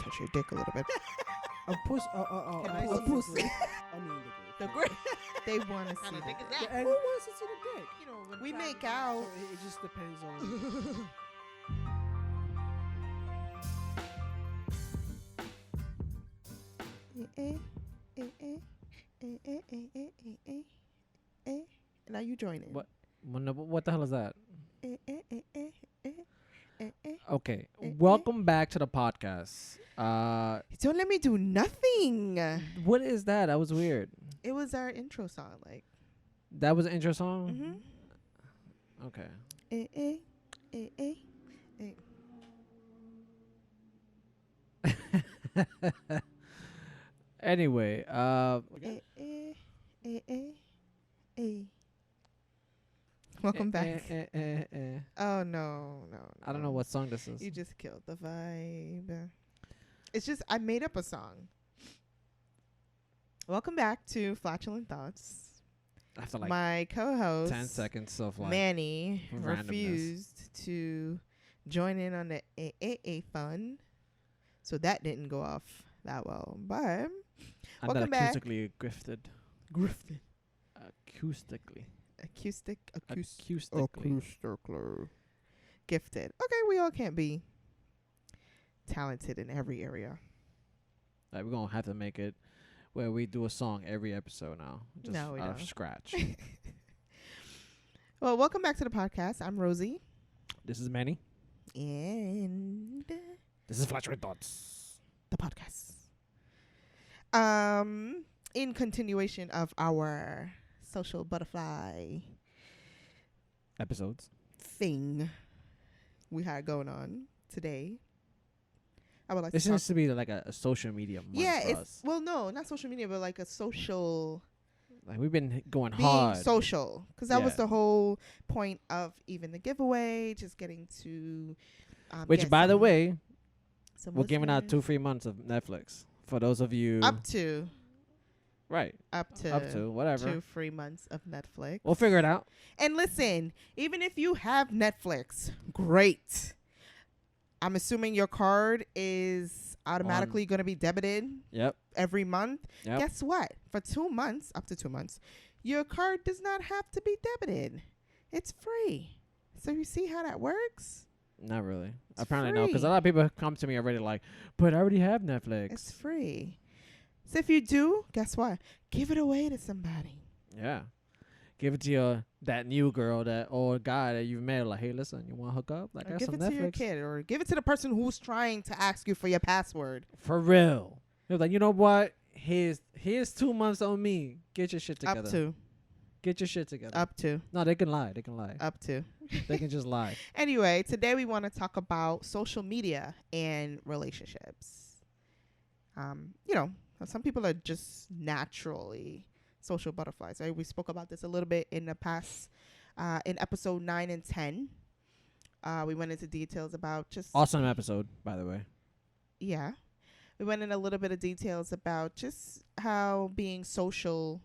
touch your dick a little bit. A puss. Can I A see pussy. the I mean The the grip. They want to see Kinda the dick is dick. that? And who wants to see the dick? You know, when We trying make to- out. So it just depends on. Now you join in. What? What the hell is that? Okay, welcome back to the podcast. Don't let me do nothing. What is that? That was weird. It was our intro song, like. That was an intro song. Mm-hmm. Okay. Anyway, Welcome back. Oh no. I don't know what song this is. You just killed the vibe. It's just I made up a song. Welcome back to Flatulent Thoughts. After like My co-host 10 seconds of like Manny randomness. refused to join in on the AAA fun, so that didn't go off that well. But I'm welcome not back. acoustically gifted. Griffin, Acoustically. acoustic, Acoustically. gifted. Okay, we all can't be talented in every area. Like we're gonna have to make it where we do a song every episode now. Just No, we out of don't. scratch. Well, welcome back to the podcast. I'm Rosie, This is Manny. and This is Flatulent Thoughts. the podcast. In continuation of our social butterfly Episodes. thing we had going on today, I would like This to talk. seems to be like a social media month Yeah, for it's us. well, no, not social media, but like a social Like we've been going being hard. social, because that was Yeah. the whole point of even the giveaway, just getting to. Which, get by the some- way, some we're giving out listeners. 2 free months of Netflix for those of you. up to Right. up to Up to whatever. 2 free months of Netflix. We'll figure it out. And listen, even if you have Netflix, great. I'm assuming your card is automatically going to be debited Yep. every month. Yep. Guess what? For 2 months, up to 2 months, your card does not have to be debited. It's free. So you see how that works? Not really. It's Apparently no, because a free. lot of people come to me already like, but I already have Netflix. It's free. So if you do, guess what? Give it away to somebody. Yeah. Give it to that new girl or guy that you've met. Like, hey, listen, you want to hook up? Like, I Or got give some it to your Netflix. kid, or give it to the person who's trying to ask you for your password. For real. He was like, you know what? Here's 2 months on me. Get your shit together. Up to. Get your shit together. Up to. No, they can lie. They can lie. Up to. They can just lie. Anyway, today we want to talk about social media and relationships. You know, some people are just naturally social butterflies. Right? We spoke about this a little bit in the past, in episode 9 and 10. We went into details about just Awesome episode, by the way. yeah. We went in a little bit of details about just how being social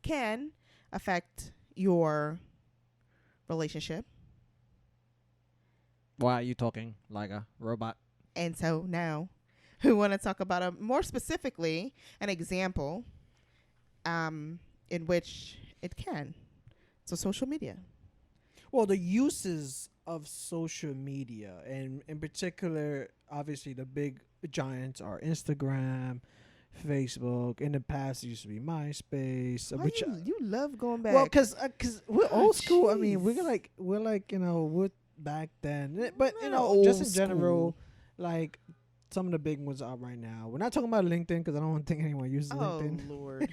can affect your relationship. Why are you talking like a robot? And so now we want to talk about more specifically an example in which it can. So social media. Well, the uses of social media, and in particular, obviously the big giants are Instagram, Facebook. In the past, it used to be MySpace, Why which you love going back. well, cause we're Oh, old school. I mean, we're jeez. like we're back then, but Not just in old general, like some of the big ones are right now. We're not talking about LinkedIn because I don't think anyone uses Oh LinkedIn. Lord.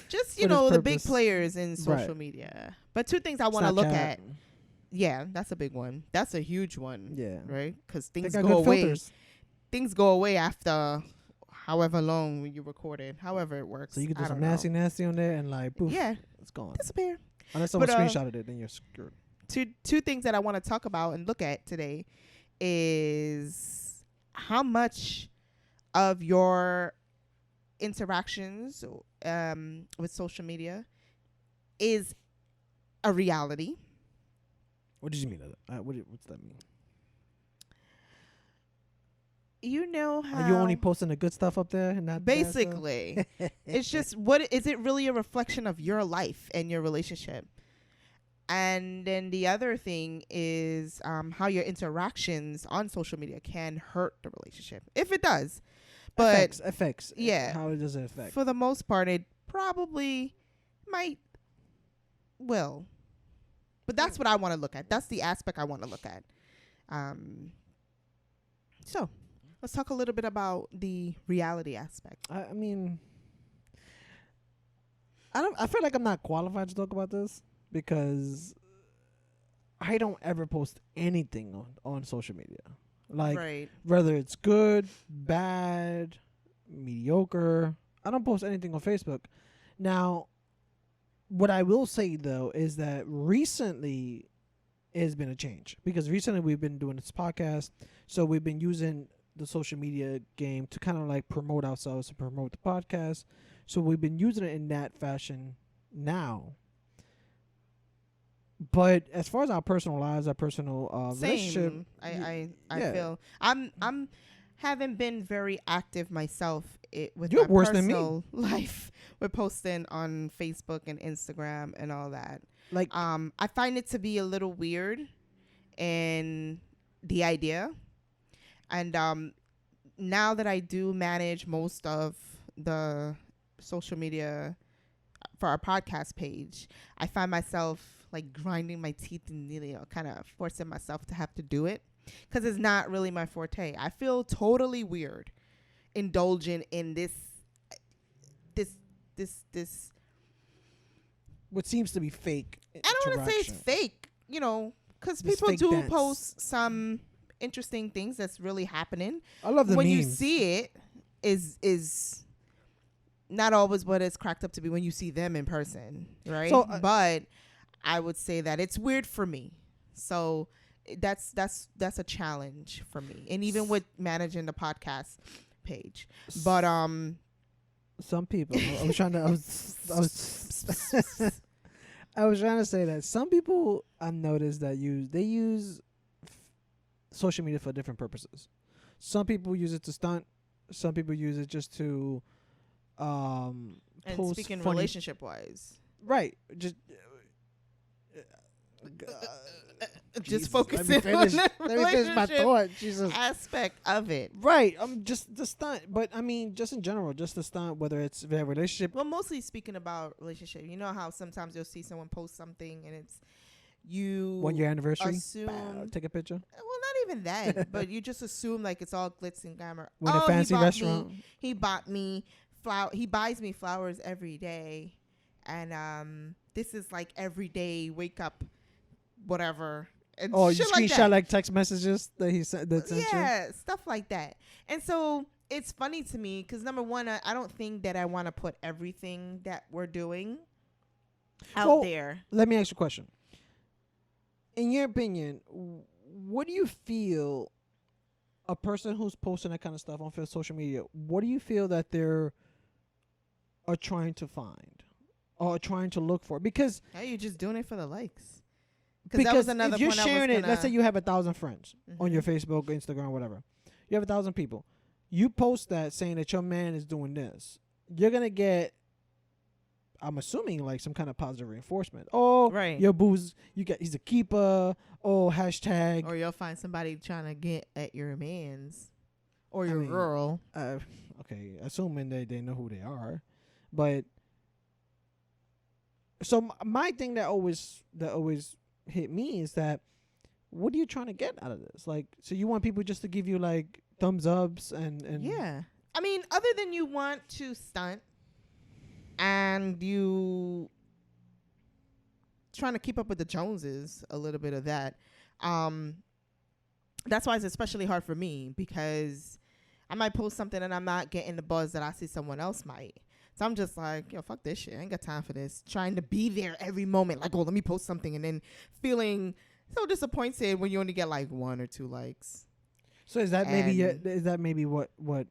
Just, For you this know, the big purpose. players in social Right. media. But 2 things I want to look Snapchat. at. Yeah, that's a big one. That's a huge one. Yeah, Right? Because they things got go good away. filters. Things go away after however long you recorded, however it works. So you can do I some don't know. nasty on there and like poof, Yeah, it's gone. disappear. Unless someone But, screenshotted it, then you're screwed. Two things that I want to talk about and look at today is how much of your interactions with social media is a reality. What did you mean? What's that mean? you know how Are you only posting the good stuff up there and not the bad stuff? basically it's just, what is it really a reflection of your life and your relationship? And then the other thing is how your interactions on social media can hurt the relationship, if it does. But affects. yeah, How does it affect? for the most part, it probably might will. But that's what I want to look at. That's the aspect I want to look at. So let's talk a little bit about the reality aspect. I mean, I feel like I'm not qualified to talk about this because I don't ever post anything on social media. Like, right. whether it's good, bad, mediocre, I don't post anything on Facebook. Now, what I will say, though, is that recently has been a change. Because recently we've been doing this podcast, so we've been using the social media game to kind of like promote ourselves, to promote the podcast. So we've been using it in that fashion now. But as far as our personal lives, our personal relationship, Same. I yeah. feel I'm haven't been very active myself with You're my worse than me. personal life with posting on Facebook and Instagram and all that. like I find it to be a little weird in the idea. And now that I do manage most of the social media for our podcast page, I find myself like grinding my teeth and, you know, kind of forcing myself to have to do it because it's not really my forte. I feel totally weird indulging in this what seems to be fake. I don't want to say it's interaction. fake, you know, because This people fake do dance. post some interesting things that's really happening. I love the When you memes. see it is not always what it's cracked up to be when you see them in person, right? So, but I would say that it's weird for me. So that's a challenge for me, and even with managing the podcast page. But some people. I was trying to. I was trying to say that some people I noticed that use social media for different purposes. Some people use it to stunt. Some people use it just to and post speaking funny, relationship wise, right? Just just Jesus, focusing Let me finish, on the let me finish my relationship thought. Jesus. aspect of it. Right. Just the stunt, but I mean, just in general, just the stunt. Whether it's their relationship. Well, mostly speaking about relationship, you know how sometimes you'll see someone post something and it's you 1 year anniversary. assume. Bow, take a picture. Well, not even that, but you just assume like it's all glitz and glamour. When a fancy restaurant. He bought me flower. He buys me flowers every day, and this is like every day. Wake up, whatever. And Oh, you shit like screenshot that. like text messages that he sent. That sent you? Yeah, stuff like that. And so it's funny to me because number one, I don't think that I want to put everything that we're doing out Well, there. Let me ask you a question. In your opinion, what do you feel a person who's posting that kind of stuff on social media, what do you feel that they're are trying to find or trying to look for? Because Are you just doing it for the likes? That was another if you're point I was sharing it, let's say gonna- you have 1,000 friends on Mhm. your Facebook, Instagram, whatever. You have 1,000 people. You post that saying that your man is doing this. You're gonna get, I'm assuming, like some kind of positive reinforcement. Oh, Right. your boo's he's a keeper. Oh, hashtag. Or you'll find somebody trying to get at your man's or I your mean, girl. Okay, assuming they know who they are, but so my thing that always hit me is that what are you trying to get out of this? Like, so you want people just to give you like thumbs ups and Yeah. I mean, other than you want to stunt and you trying to keep up with the Joneses, a little bit of that. That's why it's especially hard for me because I might post something and I'm not getting the buzz that I see someone else might. So I'm just like, yo, fuck this shit. I ain't got time for this. Trying to be there every moment. Like, oh, let me post something. And then feeling so disappointed when you only get like 1 or 2 likes. So is that maybe what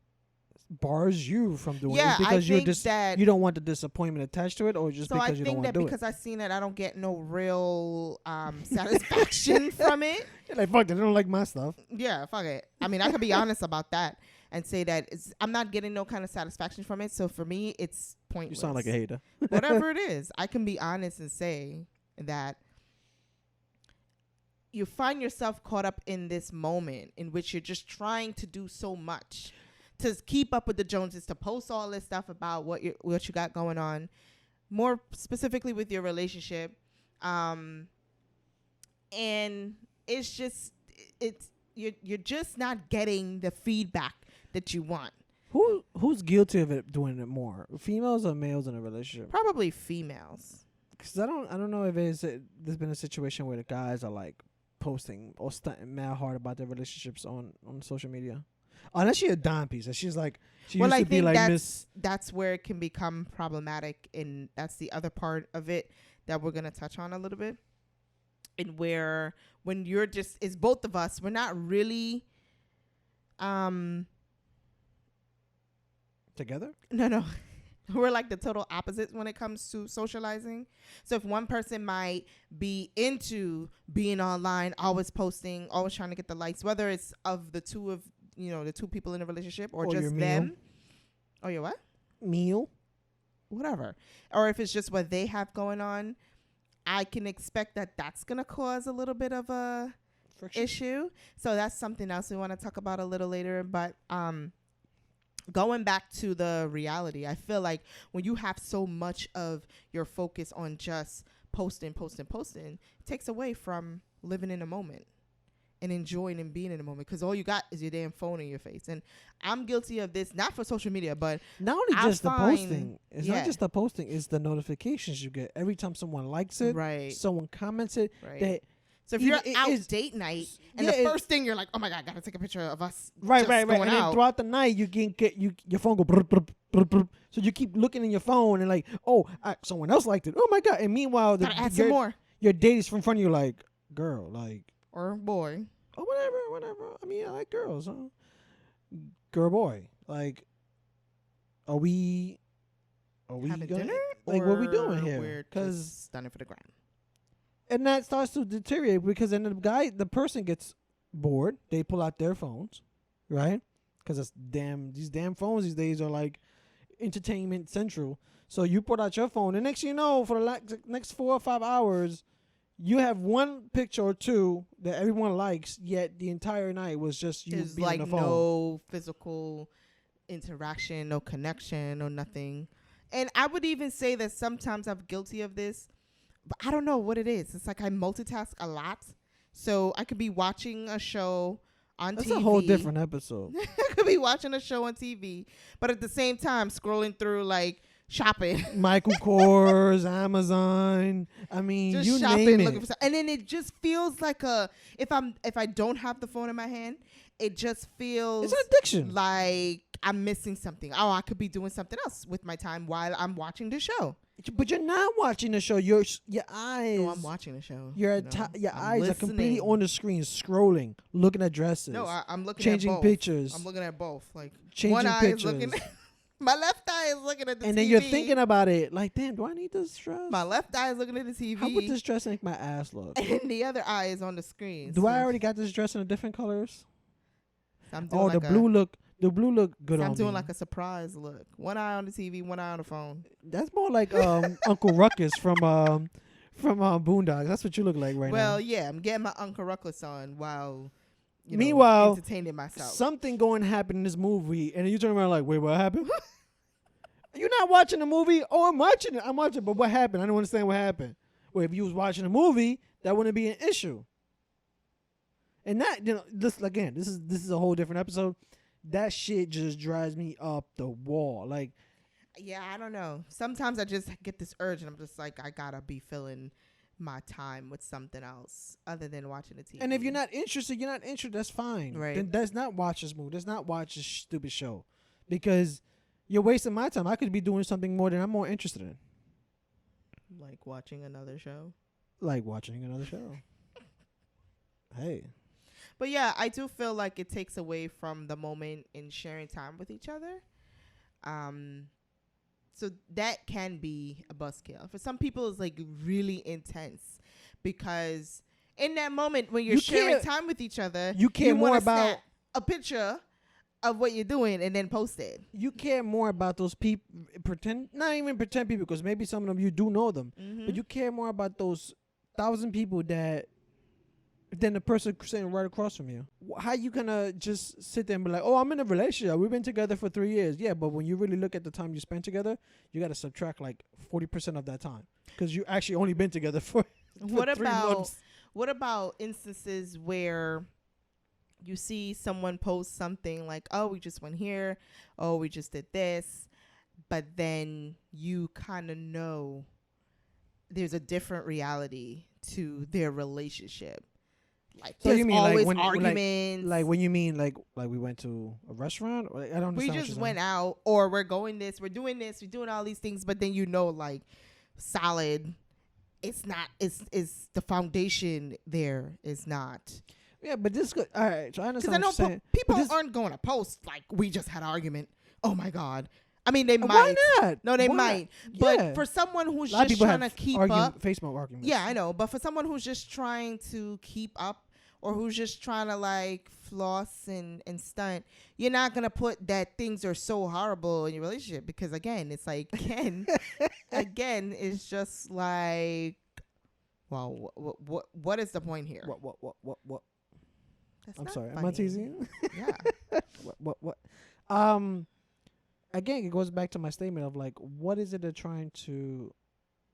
bars you from doing Yeah, it? Because I you're think just that. you don't want the disappointment attached to it, or just So I because you don't think want that to do because I seen it, I don't get no real satisfaction from it. it? You're like, fuck, they don't like my stuff. Yeah, fuck it. I mean, I could be honest about that. and say that I'm not getting no kind of satisfaction from it. So for me, it's You pointless. sound like a hater. Whatever it is, I can be honest and say that you find yourself caught up in this moment in which you're just trying to do so much to keep up with the Joneses, to post all this stuff about what you got going on, more specifically with your relationship, and you're just not getting the feedback that you want. Who's guilty of it doing it more, females or males in a relationship? Probably females. Because I don't know if there's been a situation where the guys are like posting or stunting mad hard about their relationships on social media, unless she a dime piece and she's like she used to be like that's where it can become problematic, and that's the other part of it that we're gonna touch on a little bit. And where when you're just it's both of us, we're not really together. No. We're like the total opposites when it comes to socializing. So if one person might be into being online, always posting, always trying to get the likes, whether it's of the two people in a relationship or just them. Oh, your what? Meal. Whatever. Or if it's just what they have going on, I can expect that that's going to cause a little bit of a friction issue. So that's something else we want to talk about a little later. But going back to the reality, I feel like when you have so much of your focus on just posting, it takes away from living in a moment and enjoying and being in a moment, because all you got is your damn phone in your face. And I'm guilty of this, not for social media, but not only just the posting. It's not just the posting, it's the notifications you get every time someone likes it, right? Someone comments it, right? So if you're out date night and the first thing you're like, oh my God, gotta take a picture of us. Right. And then throughout the night you can get your phone go brr, brr, brr, brr. So you keep looking in your phone and like, someone else liked it. Oh my God. And meanwhile, add some more. Your date is from front of you like, girl, like, or boy. Or whatever. I mean, I like girls, huh? Girl, boy. Like, are we having gonna, dinner? Like, what are we doing here? We're just stunning for the gram. And that starts to deteriorate because then the person gets bored. They pull out their phones, right? Because these damn phones these days are like entertainment central. So you put out your phone, and next thing you know, for the next 4 or 5 hours, you have one picture or two that everyone likes. Yet the entire night was just you being like on the phone. No physical interaction, no connection, no nothing. And I would even say that sometimes I'm guilty of this. But I don't know what it is. It's like I multitask a lot. So I could be watching a show on TV. That's a whole different episode. I could be watching a show on TV, but at the same time scrolling through like shopping. Michael Kors, Amazon. I mean, just you shopping, name looking it. for stuff. And then it just feels like if I don't have the phone in my hand, it just feels it's an addiction. Like I'm missing something. Oh, I could be doing something else with my time while I'm watching the show. But you're not watching the show. Your eyes. No, I'm watching the show. Your eyes are completely on the screen, scrolling, looking at dresses. No, I'm looking changing at both. pictures. I'm looking at both. Like changing one eye pictures. is looking. My left eye is looking at the TV. And then you're thinking about it, like, damn, do I need this dress? My left eye is looking at the TV. How would this dress make my ass look? And the other eye is on the screen. Do I already got this dress in a different colors? So the blue look good on me. I'm doing like a surprise look. One eye on the TV, one eye on the phone. That's more like Uncle Ruckus from Boondocks. That's what you look like right now. Well, yeah, I'm getting my Uncle Ruckus on while meanwhile entertaining myself. Something going to happen in this movie, and then you turn around like, wait, what happened? You're not watching the movie? Oh, I'm watching it, but what happened? I don't understand what happened. Well, if you was watching the movie, that wouldn't be an issue. And that, this is a whole different episode. That shit just drives me up the wall. Like, yeah, I don't know. Sometimes I just get this urge, and I'm just like, I gotta be filling my time with something else other than watching the TV. And if you're not interested, that's fine. Right. Then let's not watch this movie. Let's not watch this stupid show. Because you're wasting my time. I could be doing something more than I'm more interested in. Like watching another show? Hey. But yeah, I do feel like it takes away from the moment in sharing time with each other. So that can be a buzzkill. For some people, it's like really intense because in that moment when you're sharing time with each other, you care more about a picture of what you're doing and then post it. You care more about those people, not even pretend people, because maybe some of them you do know them, but you care more about those 1,000 people than the person sitting right across from you. How you gonna just sit there and be like, oh, I'm in a relationship, we've been together for 3 years? Yeah, but when you really look at the time you spent together, you got to subtract like 40% of that time, because you actually only been together for What 3 about months. what about instances where you see someone post something like, oh, we just went here, oh, we just did this, but then you kind of know there's a different reality to their relationship. Like, So there's you mean always like when arguments. like when you mean like we went to a restaurant? Or, like, I don't we understand. just went out, or we're doing this, we're doing all these things, but then you know, like, solid, it's not, it's the foundation there is not. Yeah, but this could. All right, so I Because understand I what know you're saying. people but this, aren't going to post like, we just had an argument. Oh my God. I mean, they why might. not? No, they Why not? might. But Yeah. for someone who's A lot of just people trying to have keep up. Facebook arguments. Yeah, I know. But for someone who's just trying to keep up, or who's just trying to like floss and stunt, you're not going to put that things are so horrible in your relationship. Because again, it's like, again, it's just like, well, what is the point here? What? That's I'm not sorry. Am I funny. teasing you? Yeah. What? Again, it goes back to my statement of like, what is it they're trying to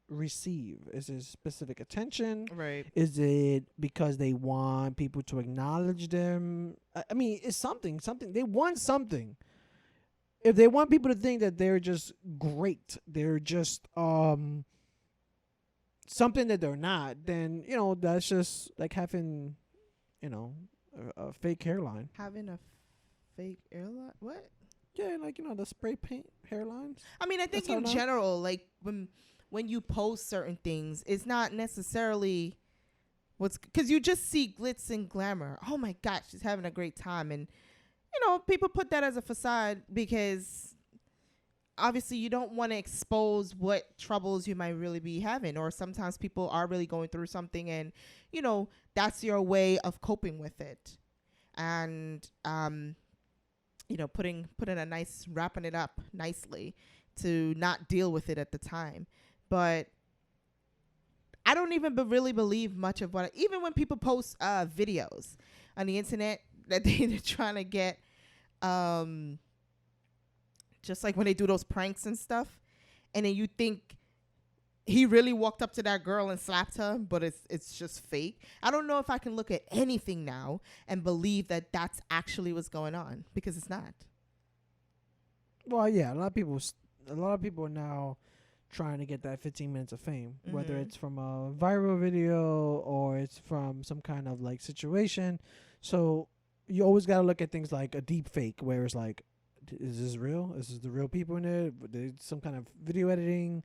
receive? Is it specific attention? Right. Is it because they want people to acknowledge them? I mean, it's something. They want something. If they want people to think that they're just great, they're just something that they're not, then that's just like having, a fake hairline. Having a fake airline? What? Yeah, like the spray paint hairlines. I mean, I think That's how in now? general, like when you post certain things, it's not necessarily because you just see glitz and glamour. Oh my gosh, she's having a great time, and people put that as a facade because obviously you don't want to expose what troubles you might really be having, or sometimes people are really going through something, and that's your way of coping with it, and wrapping it up nicely to not deal with it at the time. But I don't even really believe much of even when people post videos on the internet that they're trying to get, just like when they do those pranks and stuff, and then you think he really walked up to that girl and slapped her, but it's just fake. I don't know if I can look at anything now and believe that that's actually what's going on, because it's not. Well, yeah, a lot of people are now trying to get that 15 minutes of fame, whether it's from a viral video or it's from some kind of like situation. So you always got to look at things like a deep fake, where it's like, is this real? Is this the real people in it? There's some kind of video editing.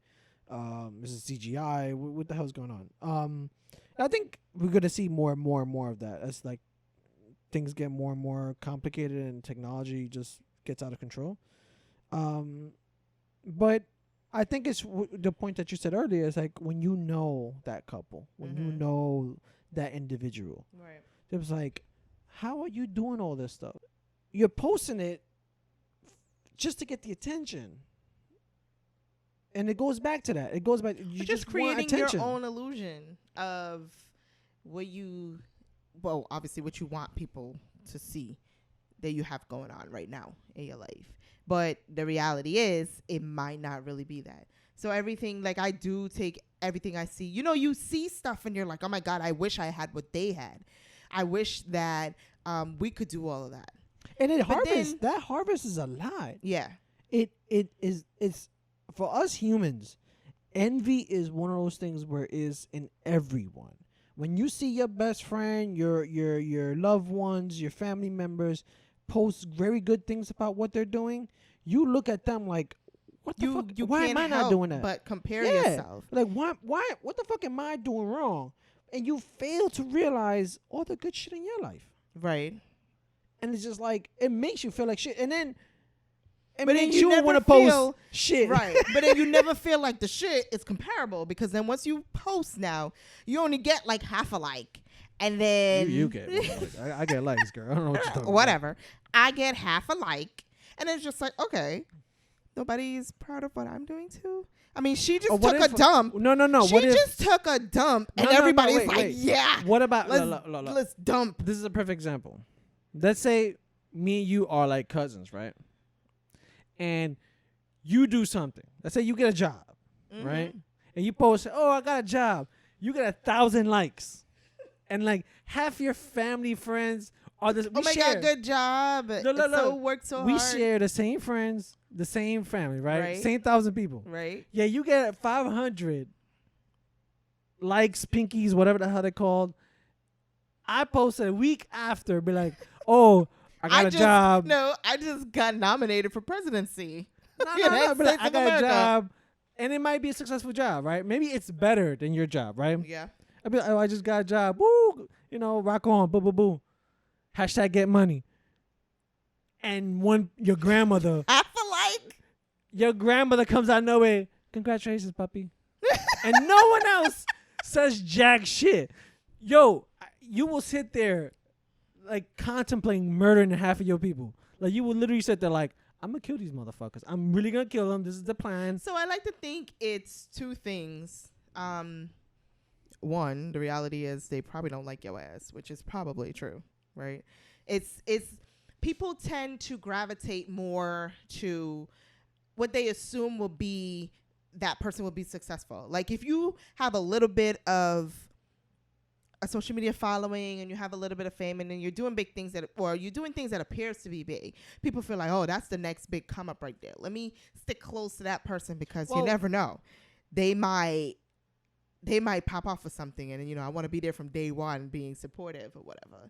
Is it CGI? What the hell's going on? I think we're gonna see more and more of that as like things get more and more complicated and technology just gets out of control. But I think it's the point that you said earlier is like when you know that couple, when you know that individual, Right. it was like, how are you doing all this stuff? You're posting it just to get the attention. And it goes back to that. It goes back. You just want creating attention. your own illusion of obviously what you want people to see that you have going on right now in your life. But the reality is it might not really be that. So everything, like I do take everything I see. You see stuff and you're like, oh my God, I wish I had what they had. I wish that we could do all of that. And that harvest is a lot. Yeah. It's for us humans, envy is one of those things where it is in everyone. When you see your best friend, your loved ones, your family members post very good things about what they're doing, you look at them like, what the fuck? Why am I not doing that? But compare yourself. Like, why? What the fuck am I doing wrong? And you fail to realize all the good shit in your life. Right. And it's just like, it makes you feel like shit. And then it But makes then you you never want to feel- post shit. Right. But then you never feel like the shit is comparable, because then once you post now, you only get like half a like. And then You get more likes. I get likes, girl. I don't know what you're talking whatever. I get half a like, and it's just like, okay, nobody's proud of what I'm doing too. I mean, she just what took a if- dump. about. No. She What if? just took a dump, and No, everybody's wait, like, wait. yeah, What about? let's, look. let's dump. This is a perfect example. Let's say me and you are like cousins, right? And you do something. Let's say you get a job, Mhm. right? And you post, "Oh, I got a job." You get 1,000 likes, and like half your family, friends are the. Oh my god, good job! Look. So worked so We hard. share the same friends, the same family, right? Right. Same 1,000 people. Right. Yeah, you get 500 likes, pinkies, whatever the hell they're called. I posted a week after, be like, "Oh, I got a job." No, I just got nominated for presidency. No, United but like, States I of got America. a job, and it might be a successful job, right? Maybe it's better than your job, right? Yeah. I'd be like, "Oh, I just got a job. Woo! You know, rock on, boo, boo, boo. Hashtag get money." And your grandmother comes out of nowhere. "Congratulations, puppy." And no one else says jack shit. Yo, you will sit there like contemplating murdering half of your people. Like you will literally sit there like, "I'm gonna kill these motherfuckers. I'm really gonna kill them. This is the plan." So I like to think it's two things. One, the reality is they probably don't like your ass, which is probably true, right? It's people tend to gravitate more to what they assume will be that person will be successful. Like if you have a little bit of a social media following and you have a little bit of fame and then you're doing big things or you're doing things that appears to be big, people feel like, oh, that's the next big come up right there. Let me stick close to that person because you never know. They might pop off with something and I want to be there from day one being supportive or whatever.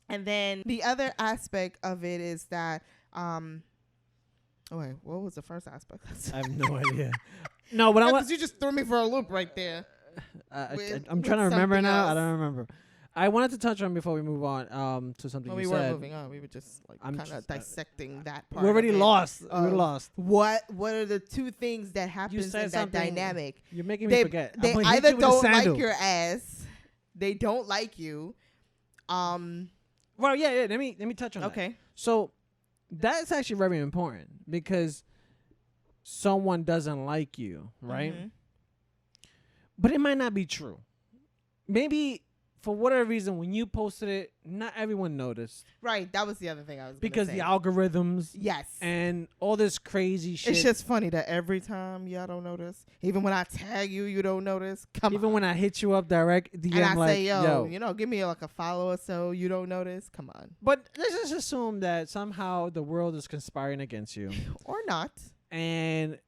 And then the other aspect of it is that wait, what was the first aspect? I have no idea. No, but Because you just threw me for a loop right there. I'm trying to remember now. I don't remember. I wanted to touch on before we move on to something Well, you we said. weren't moving on. We were just like I'm kind of just, dissecting that part. We're already of it. lost. We're lost. What are the two things that happens in said that something. dynamic? You're making me forget. They I'm gonna hit either you with a don't sandal. like your ass, they don't like you. Well, yeah. Let me touch on that. Okay. So that's actually very important because someone doesn't like you, right? Mhm. But it might not be true. Maybe for whatever reason, when you posted it, not everyone noticed Right. That was the other thing I was because gonna the say. algorithms Yes. and all this crazy shit. It's just funny that every time y'all don't notice, even when I tag you, you don't notice. Come Even on. when I hit you up direct DM, and I like, say, yo, give me like a follow or so, you don't notice. Come on. But let's just assume that somehow the world is conspiring against you, Or not. and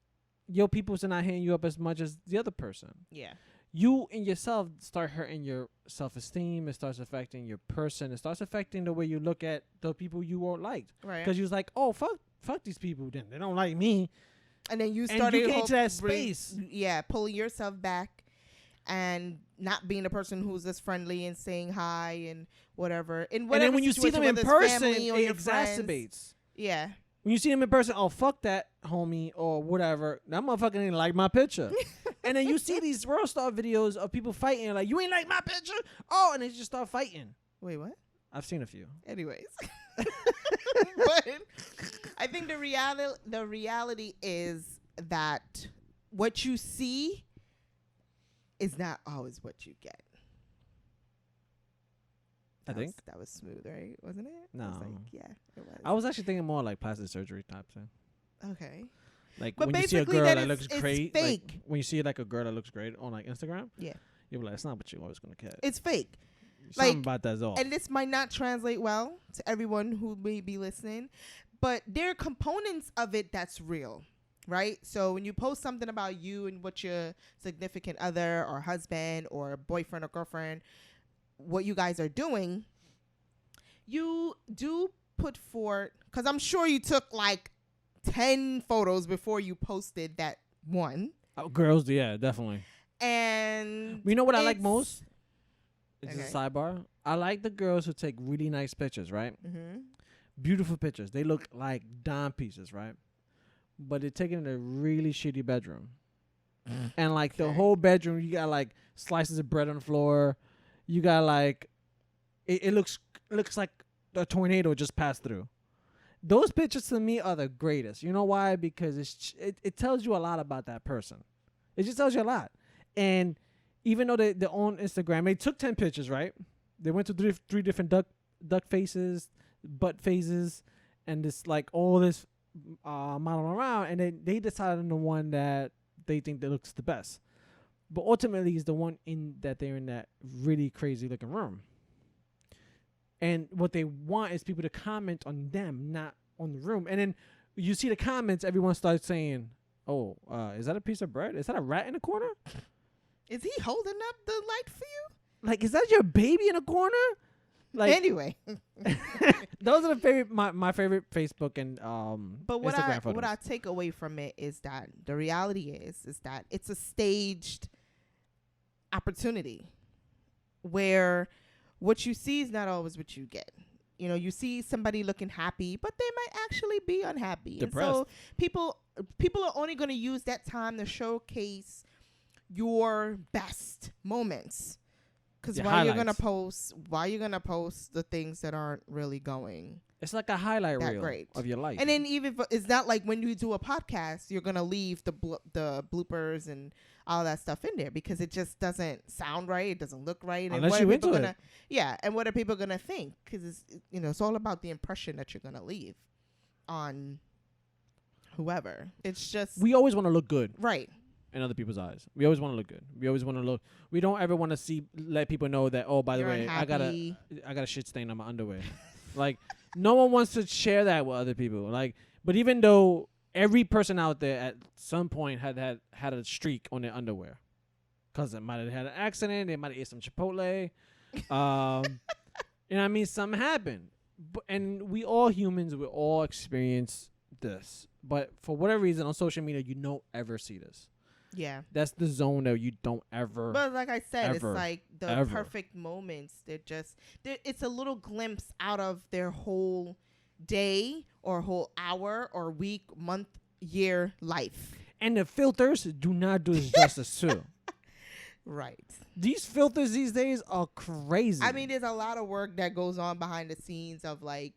your people's are not hitting you up as much as the other person. Yeah. You and yourself start hurting your self-esteem. It starts affecting your person. It starts affecting the way you look at the people you won't like. Right. Because you was like, oh, fuck these people. Then they don't like me. And then you And started you get into that space. pulling yourself back and not being the person who's just friendly and saying hi and whatever. And then when you see them in person, it exacerbates. Yeah. When you see them in person, oh, fuck that homie or whatever. That motherfucker ain't like my picture. And then you see these World Star videos of people fighting, like, you ain't like my picture? Oh, and they just start fighting. Wait, what? I've seen a few. Anyways. But I think the reality is that what you see is not always what you get. That was smooth, right? Wasn't it? No. I was like, yeah, it was. I was actually thinking more like plastic surgery type thing. Okay. Like But when you see a basically girl that that is- looks it's great, fake. like when you see like a girl that looks great on like Instagram, Yeah. you're like, it's not what you always gonna catch. It's fake. Something like- about that's off. And this might not translate well to everyone who may be listening, but there are components of it that's real, right? So when you post something about you and what your significant other or husband or boyfriend or girlfriend, what you guys are doing, you do put forth, because I'm sure you took like 10 photos before you posted that one. Oh, girls, yeah, definitely. And You know what I like it's- most? It's Okay. a sidebar. I like the girls who take really nice pictures, right? Mhm. Beautiful pictures. They look like dime pieces, right? But they're taken in a really shitty bedroom. And like the Okay. whole bedroom, you got like slices of bread on the floor. you got like it looks like a tornado just passed through. Those pictures to me are the greatest. You know why? Because it tells you a lot about that person. It just tells you a lot. And even though they own Instagram, they took 10 pictures, right? They went to three different duck faces, butt phases, and this like all this model around, and then they decided on the one that they think that looks the best. But ultimately, is the one that they're in that really crazy looking room. And what they want is people to comment on them, not on the room. And then you see the comments, everyone starts saying, "Oh, is that a piece of bread? Is that a rat in the corner? Is he holding up the light for you? Like, is that your baby in the corner?" Like, Anyway, those are my favorite Facebook and but what Instagram photos. what I take away from it is that the reality is that it's a staged opportunity where what you see is not always what you get. You know, you see somebody looking happy, but they might actually be unhappy. Depressed. And so people are only going to use that time to showcase your best moments. Because why you're gonna post the things that aren't really going It's like a highlight that reel great of your life. And then even it's not like when you do a podcast, you're gonna leave the bloopers and all that stuff in there because it just doesn't sound right. It doesn't look right. Unless and what you are people into gonna, it. Yeah, and what are people gonna think? Because it's all about the impression that you're gonna leave on whoever. It's just We always want to look good right. in other people's eyes. We always want to look good. We always want to look. We don't ever want to let people know that. Oh, by the You're way, unhappy. I got a shit stain on my underwear. Like, no one wants to share that with other people. Like, but even though every person out there at some point had a streak on their underwear, because it might have had an accident, they might have ate some Chipotle, you know what I mean? Something happened, and we all humans, we all experience this. But for whatever reason, on social media, you don't ever see this. Yeah. That's the zone that you don't ever. But like I said, it's ever, like the ever. perfect moments. It's a little glimpse out of their whole day or whole hour or week, month, year life. And the filters do not do this justice too. Right. These filters these days are crazy. I mean, there's a lot of work that goes on behind the scenes of like,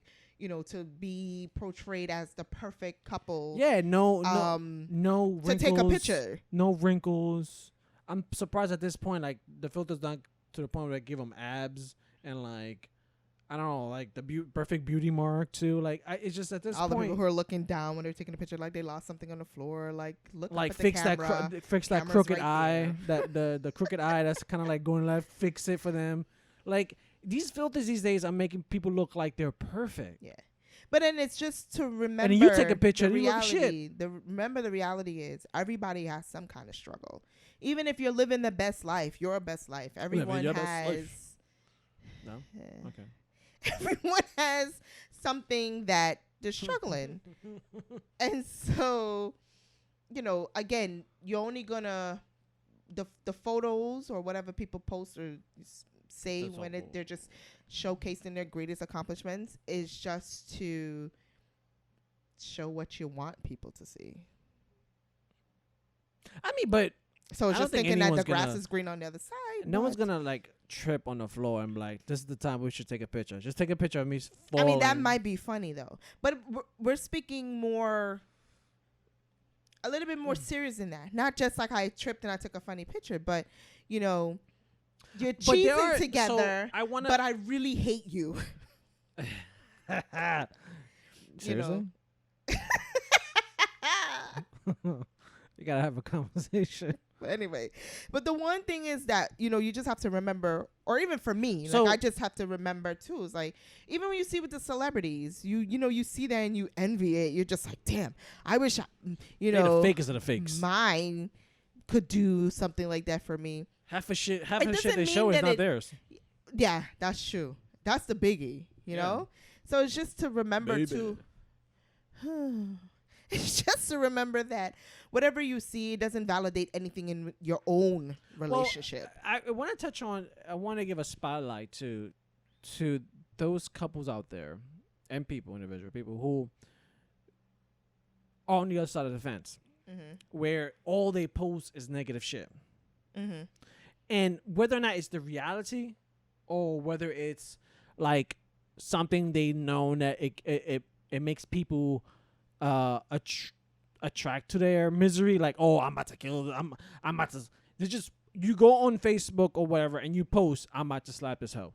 to be portrayed as the perfect couple. yeah, no wrinkles, to take a picture. no wrinkles. I'm surprised at this point, like the filters not to the point where they give them abs and like I don't know, like the perfect beauty mark too. Like it's just at this All the point, people who are looking down when they're taking a picture, like they lost something on the floor, like look like up at fix the camera. fix that Camera's crooked right eye, that the crooked eye that's kind of like going left. Fix it for them. Like these filters these days are making people look like they're perfect. Yeah. But then it's just to remember. And then you take a picture the and you look reality. Remember the reality is everybody has some kind of struggle. Even if you're living the best life, your best life. Everyone your best has. life. No. Yeah. Okay. Everyone has something that they're struggling. And so, again, you're only gonna the photos or whatever people post or say That's when awful. they're just showcasing their greatest accomplishments is just to show what you want people to see. I mean, but So it's I don't just think thinking that the anyone's grass gonna- is green on the other side. no one's but- gonna like trip on the floor and be like, this is the time we should take a picture. Just take a picture of me I falling. mean, that might be funny though, but we're speaking a little bit more serious than that. Not just like I tripped and I took a funny picture, but you're But there cheesing are- together. So I wanna. But I really hate you. Seriously, you gotta have a conversation. But anyway, but the one thing is that you just have to remember, or even for me, So- like I just have to remember too. It's like even when you see with the celebrities, you see that and you envy it. You're just like, damn, I wish They're the fakest of the fakes. mine could do something like that for me. Half of It the shit doesn't they show mean is that not it- theirs. Yeah, that's true. That's the biggie, you Yeah. know? So it's just to remember Baby. to it's just to remember that whatever you see doesn't validate anything in your own relationship. I want to touch on. I want to give a spotlight to those couples out there and individual people who are on the other side of the fence, where all they post is negative shit. Mm-hmm. And whether or not it's the reality or whether it's like something they know that it makes people attract to their misery. Like, oh, I'm about to kill them. I'm about to. They just you go on Facebook or whatever and you post, I'm about to slap this hoe,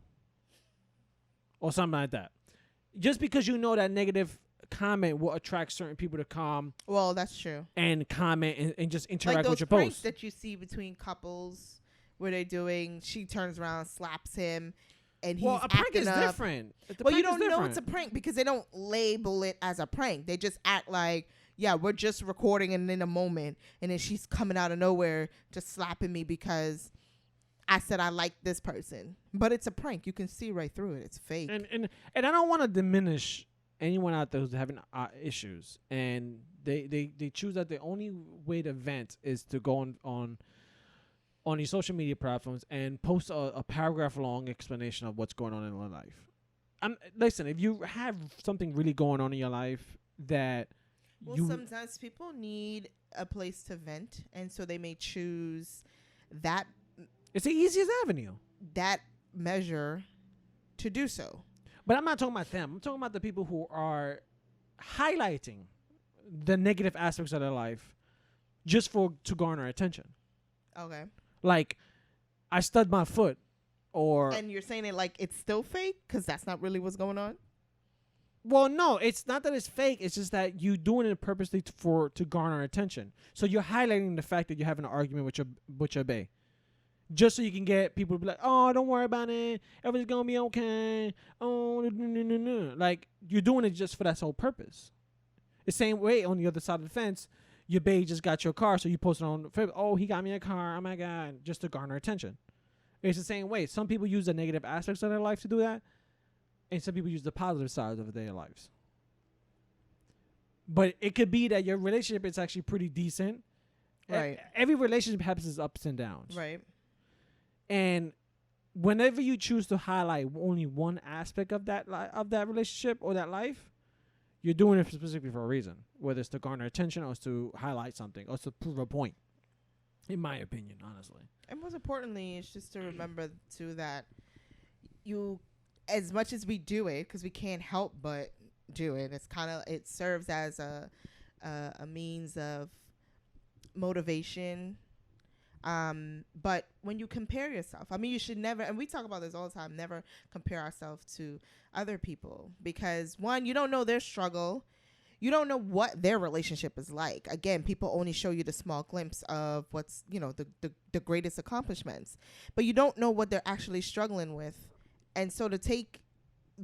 or something like that. Just because you know that negative comment will attract certain people to come Well, that's true. and comment and just interact Like those with your pranks post. that you see between couples where they're doing, she turns around, slaps him, and he's Well, a prank acting is up. different. The Well, you prank is don't know it's a different. prank because they don't label it as a prank. They just act like, yeah, we're just recording and in a moment, and then she's coming out of nowhere just slapping me because I said I like this person. But it's a prank. You can see right through it. It's fake. And I don't want to diminish anyone out there who's having issues, and they choose that the only way to vent is to go on these social media platforms and post a paragraph long explanation of what's going on in their life. Listen, if you have something really going on in your life that Well, you sometimes people need a place to vent, and so they may choose that it's the easiest avenue. measure to do so. But I'm not talking about them. I'm talking about the people who are highlighting the negative aspects of their life just to garner attention. Okay. Like, I stubbed my foot, or And you're saying it like it's still fake because that's not really what's going on? well, no, it's not that it's fake. It's just that you doing it purposely to garner attention. So you're highlighting the fact that you're having an argument with your bae, just so you can get people to be like, oh, don't worry about it. Everything's gonna be okay. Oh, no. Like, you're doing it just for that sole purpose. The same way on the other side of the fence, your bae just got your car, so you post it on Facebook. Oh, he got me a car. Oh my god, just to garner attention. It's the same way. Some people use the negative aspects of their life to do that, and some people use the positive sides of their lives. But it could be that your relationship is actually pretty decent. Right. Every relationship has its ups and downs. Right. And whenever you choose to highlight only one aspect of that relationship or that life, you're doing it specifically for a reason, whether it's to garner attention or it's to highlight something or it's to prove a point. In my opinion, honestly. And most importantly, it's just to remember too that you, as much as we do it, because we can't help but do it, it serves as a means of motivation. But when you compare yourself, I mean, you should never, and we talk about this all the time, never compare ourselves to other people, because one, you don't know their struggle. You don't know what their relationship is like. Again, people only show you the small glimpse of what's, the greatest accomplishments, but you don't know what they're actually struggling with. And so to take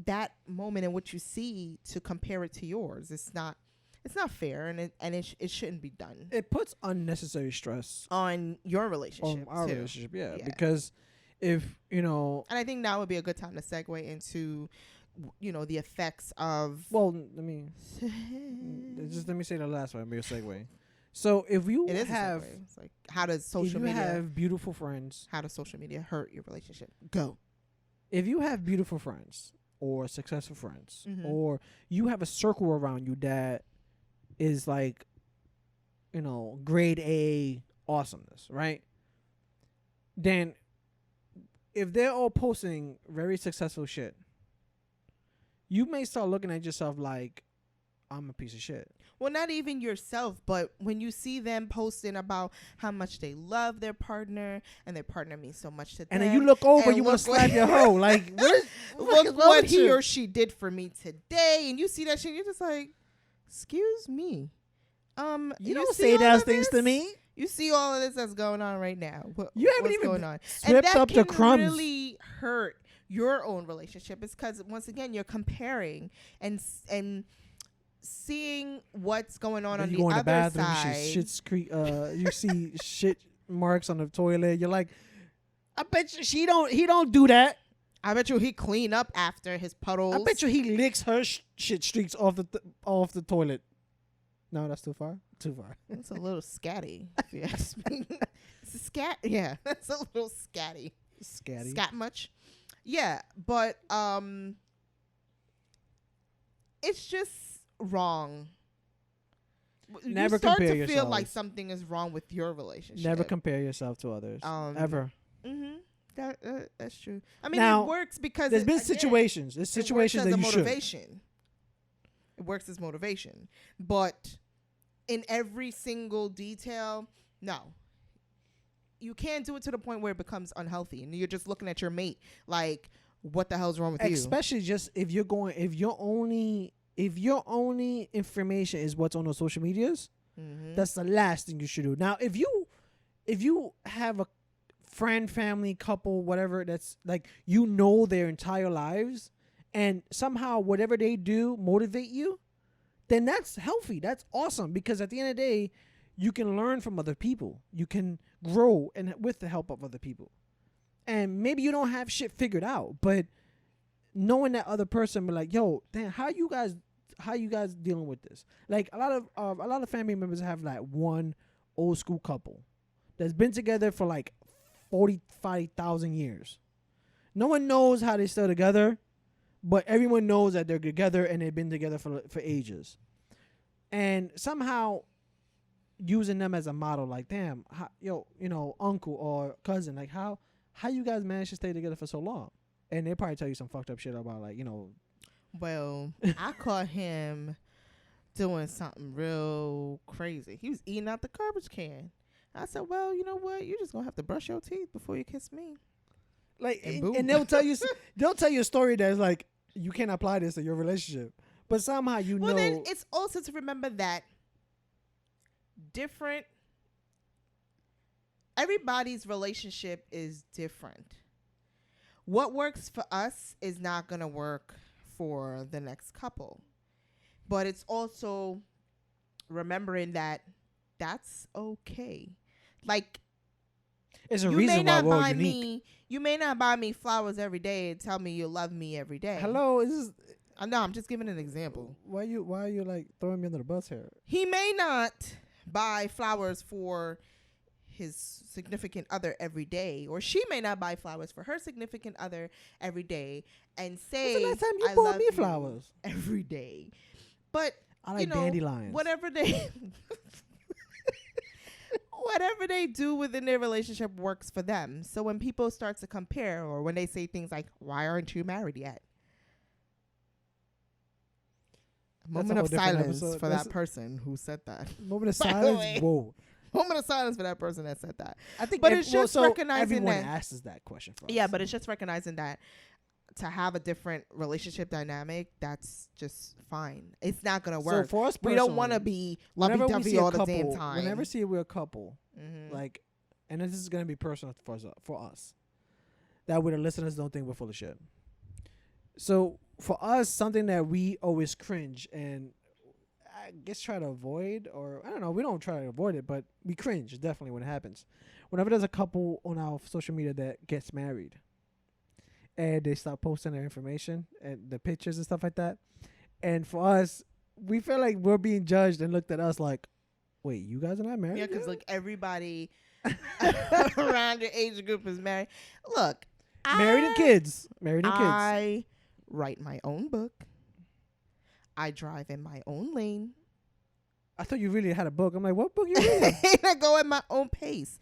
that moment in what you see to compare it to yours, it's not fair, and it shouldn't be done It puts unnecessary stress on your relationship. on our too. relationship. Yeah, Yeah. because if And I think now would be a good time to segue into, the effects of. well, let me say the last one. It'll be a segue. So if you It is have, a segue. It's like, how does if social you media have beautiful friends, how does social media hurt your relationship? Go. if you have beautiful friends or successful friends, Mhm. or you have a circle around you that is like, grade A awesomeness, right? Then if they're all posting very successful shit, you may start looking at yourself like, I'm a piece of shit. Well, not even yourself, but when you see them posting about how much they love their partner and their partner means so much to them, And then you look over, and you want to look slap your hoe. Like, look what he or she did for me today, and you see that shit, you're just like, excuse me, You don't see say all those of things to this? me. You see all of this that's going on right now. You haven't what's even going on? swept And that up the can crumbs. really hurt your own relationship. It's because once again you're comparing and seeing what's going on Then on you the go in the other bathroom, side. you see shit marks on the toilet. You're like, I bet you he don't do that. I bet you he clean up after his puddles. I bet you he licks her shit streaks off the toilet. No, that's too far. Too far. It's a little scatty. If you ask me. It's a scat. Yeah, that's a little scatty. Scatty. Scat much? Yeah, but it's just wrong. Never you start compare to feel yourself. like something is wrong with your relationship. Never compare yourself to others. Ever. Mhm. That's true. I mean, Now, it works because There's been again, situations. There's it works situations as that a you should. motivation. It works as motivation, but in every single detail, no. You can't do it to the point where it becomes unhealthy, and you're just looking at your mate like, "What the hell's wrong with you?" Especially just if your only information is what's on those social medias, that's the last thing you should do. Now, if you have a friend, family, couple, whatever, that's like their entire lives, and somehow whatever they do motivate you, then that's healthy. That's awesome, because at the end of the day, you can learn from other people. You can grow and with the help of other people. And maybe you don't have shit figured out, but knowing that other person be like, yo, damn, how you guys dealing with this? Like a lot of family members have like one old school couple that's been together for like 45,000 years. No one knows how they're still together, but everyone knows that they're together and they've been together for ages. And somehow using them as a model, like, damn, uncle or cousin, like how you guys managed to stay together for so long? And they probably tell you some fucked up shit about like, Well, I caught him doing something real crazy. He was eating out the garbage can. I said, well, you know what? You're just going to have to brush your teeth before you kiss me. like, And boom. and they'll tell you a story that's like, you can't apply this to your relationship, but somehow Well, then it's also to remember that everybody's relationship is different. What works for us is not going to work for the next couple. But it's also remembering that that's okay. Like, it's a you may reason why not we're buy unique. you may not buy me flowers every day and tell me you love me every day. Hello, is this, No, I'm just giving an example. why are you like throwing me under the bus here? He may not buy flowers for his significant other every day, or she may not buy flowers for her significant other every day, and say, When's the last time you I bought love me you flowers? every day. But I like dandelions. whatever they whatever they do within their relationship works for them. So when people start to compare, or when they say things like, why aren't you married yet? A That's a moment whole of different silence episode. for That's- that person who said that. Moment of By the silence. way. Whoa. Moment of silence for that person that said that. I think, But it's just recognizing everyone that- asks that question for us. Yeah, but it's just recognizing that to have a different relationship dynamic, that's just fine. It's not gonna so work. for us, We don't want to personally, be whenever we lovey-dovey see a all the couple, damn time. whenever see we're a couple, Mhm. like, and this is gonna be personal for us, that way the listeners don't think we're full of shit. So for us, something that we always cringe and I guess try to avoid, or I don't know, we don't try to avoid it, but we cringe definitely when it happens. Whenever there's a couple on our social media that gets married, and they start posting their information and the pictures and stuff like that, and for us, we feel like we're being judged and looked at us like, wait, you guys are not married? Yeah, because yet? like everybody around your age group is married. Look, Married and kids. I write my own book. I drive in my own lane. I thought you really had a book. I'm like, what book you reading? And I go at my own pace.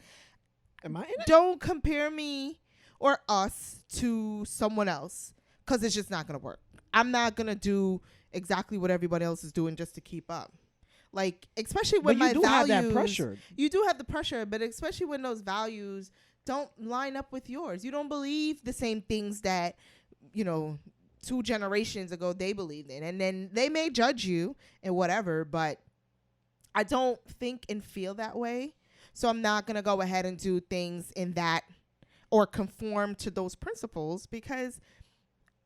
Am I in it? Don't compare me or us to someone else, because it's just not going to work. I'm not going to do exactly what everybody else is doing just to keep up. Like, especially when But you my do values, have that pressure. You do have the pressure, but especially when those values don't line up with yours. You don't believe the same things that, 2 generations ago they believed in. And then they may judge you and whatever, but I don't think and feel that way. So I'm not going to go ahead and do things in that or conform to those principles, because,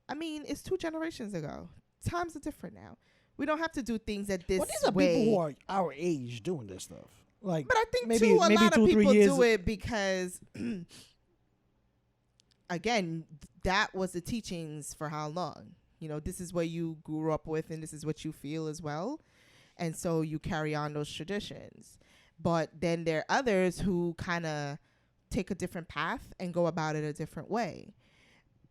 I mean, it's 2 generations ago. Times are different now. We don't have to do things at this Well, these are way. people who are our age doing this stuff. Like, But I think maybe too, a lot 2 of 3 people years. do it because, again, that was the teachings for how long? This is what you grew up with, and this is what you feel as well. And so you carry on those traditions. But then there are others who kind of take a different path and go about it a different way.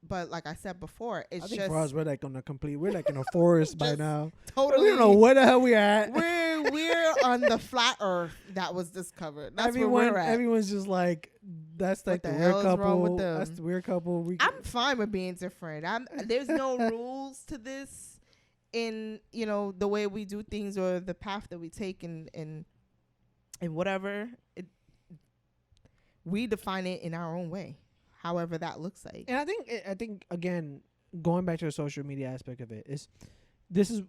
but like I said before, it's I think just for us, we're like on a complete. We're like in a forest by Just now. totally. We don't know where the hell we're at. We're on the flat Earth that was discovered. That's where we're at. Everyone's just like, that's like What the the weird hell is wrong couple. with them? That's the weird couple. I'm fine with being different. There's no rules to this in the way we do things or the path that we take and whatever. We define it in our own way, however that looks like. And I think again, going back to the social media aspect of it, this is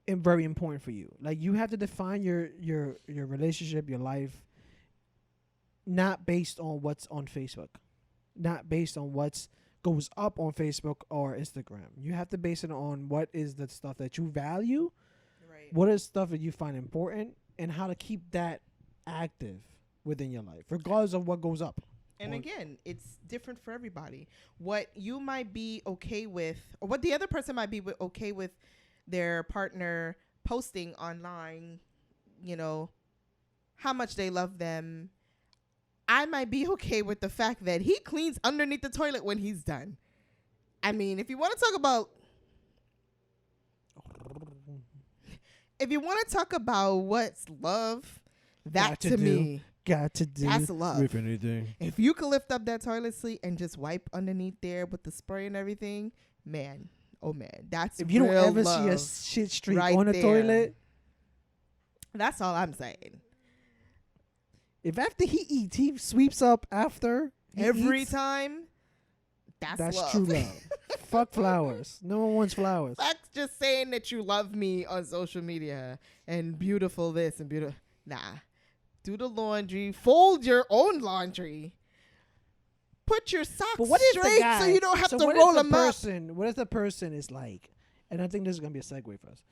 very important for you. Like, you have to define your relationship, your life, not based on what's on Facebook, not based on what's goes up on Facebook or Instagram. You have to base it on what is the stuff that you value, Right. what is stuff that you find important, and how to keep that active within your life, regardless of what goes up. And again, it's different for everybody. What you might be okay with, or what the other person might be okay with their partner posting online, how much they love them. I might be okay with the fact that he cleans underneath the toilet when he's done. I mean, if you want to talk about what's love, that to me, got to do that's love. with anything. If you could lift up that toilet seat and just wipe underneath there with the spray and everything, man, oh man, that's If you don't real ever love see a shit streak right on the there. toilet, That's all I'm saying. if after he eats, he sweeps up after he Every eats, time, that's love. true love. Fuck flowers. No one wants flowers. That's just saying that you love me on social media and beautiful this and beautiful. Nah. Do the laundry. Fold your own laundry. Put your socks But what if the straight guy, so you don't have to what roll if the them up. person, What if the person is like, and I think this is gonna be a segue for us.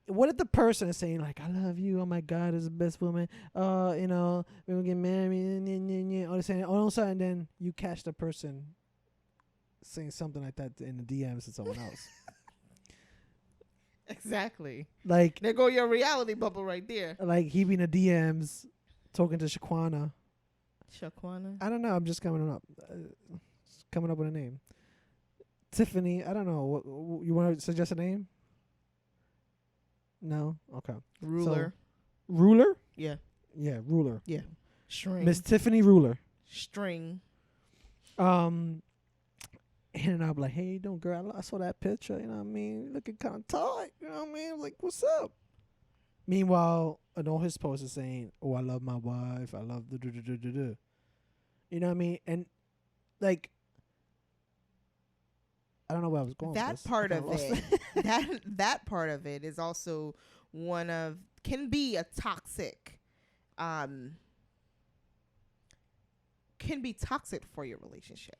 What if the person is saying like, "I love you. Oh my God, is the best woman. We're gonna get married." All of a sudden, then you catch the person saying something like that in the DMs to someone else. Exactly. Like, There go your reality bubble right there. he be in the DMs talking to Shaquana. Shaquana. I don't know. I'm just coming up with a name. Tiffany. I don't know. What you want to suggest a name? No. Okay. Ruler. Ruler. Yeah. Yeah, Ruler. String. Miss Tiffany Ruler. String. And I'm like, hey, don't girl, I saw that picture, you know what I mean? Looking kind of tight, you know what I mean? Like, what's up? Meanwhile, in all his posts is saying, oh, I love my wife, I love the do. You know what I mean? And like, I don't know where I was going. That part of it, that part of it is also can be a toxic, can be toxic for your relationship.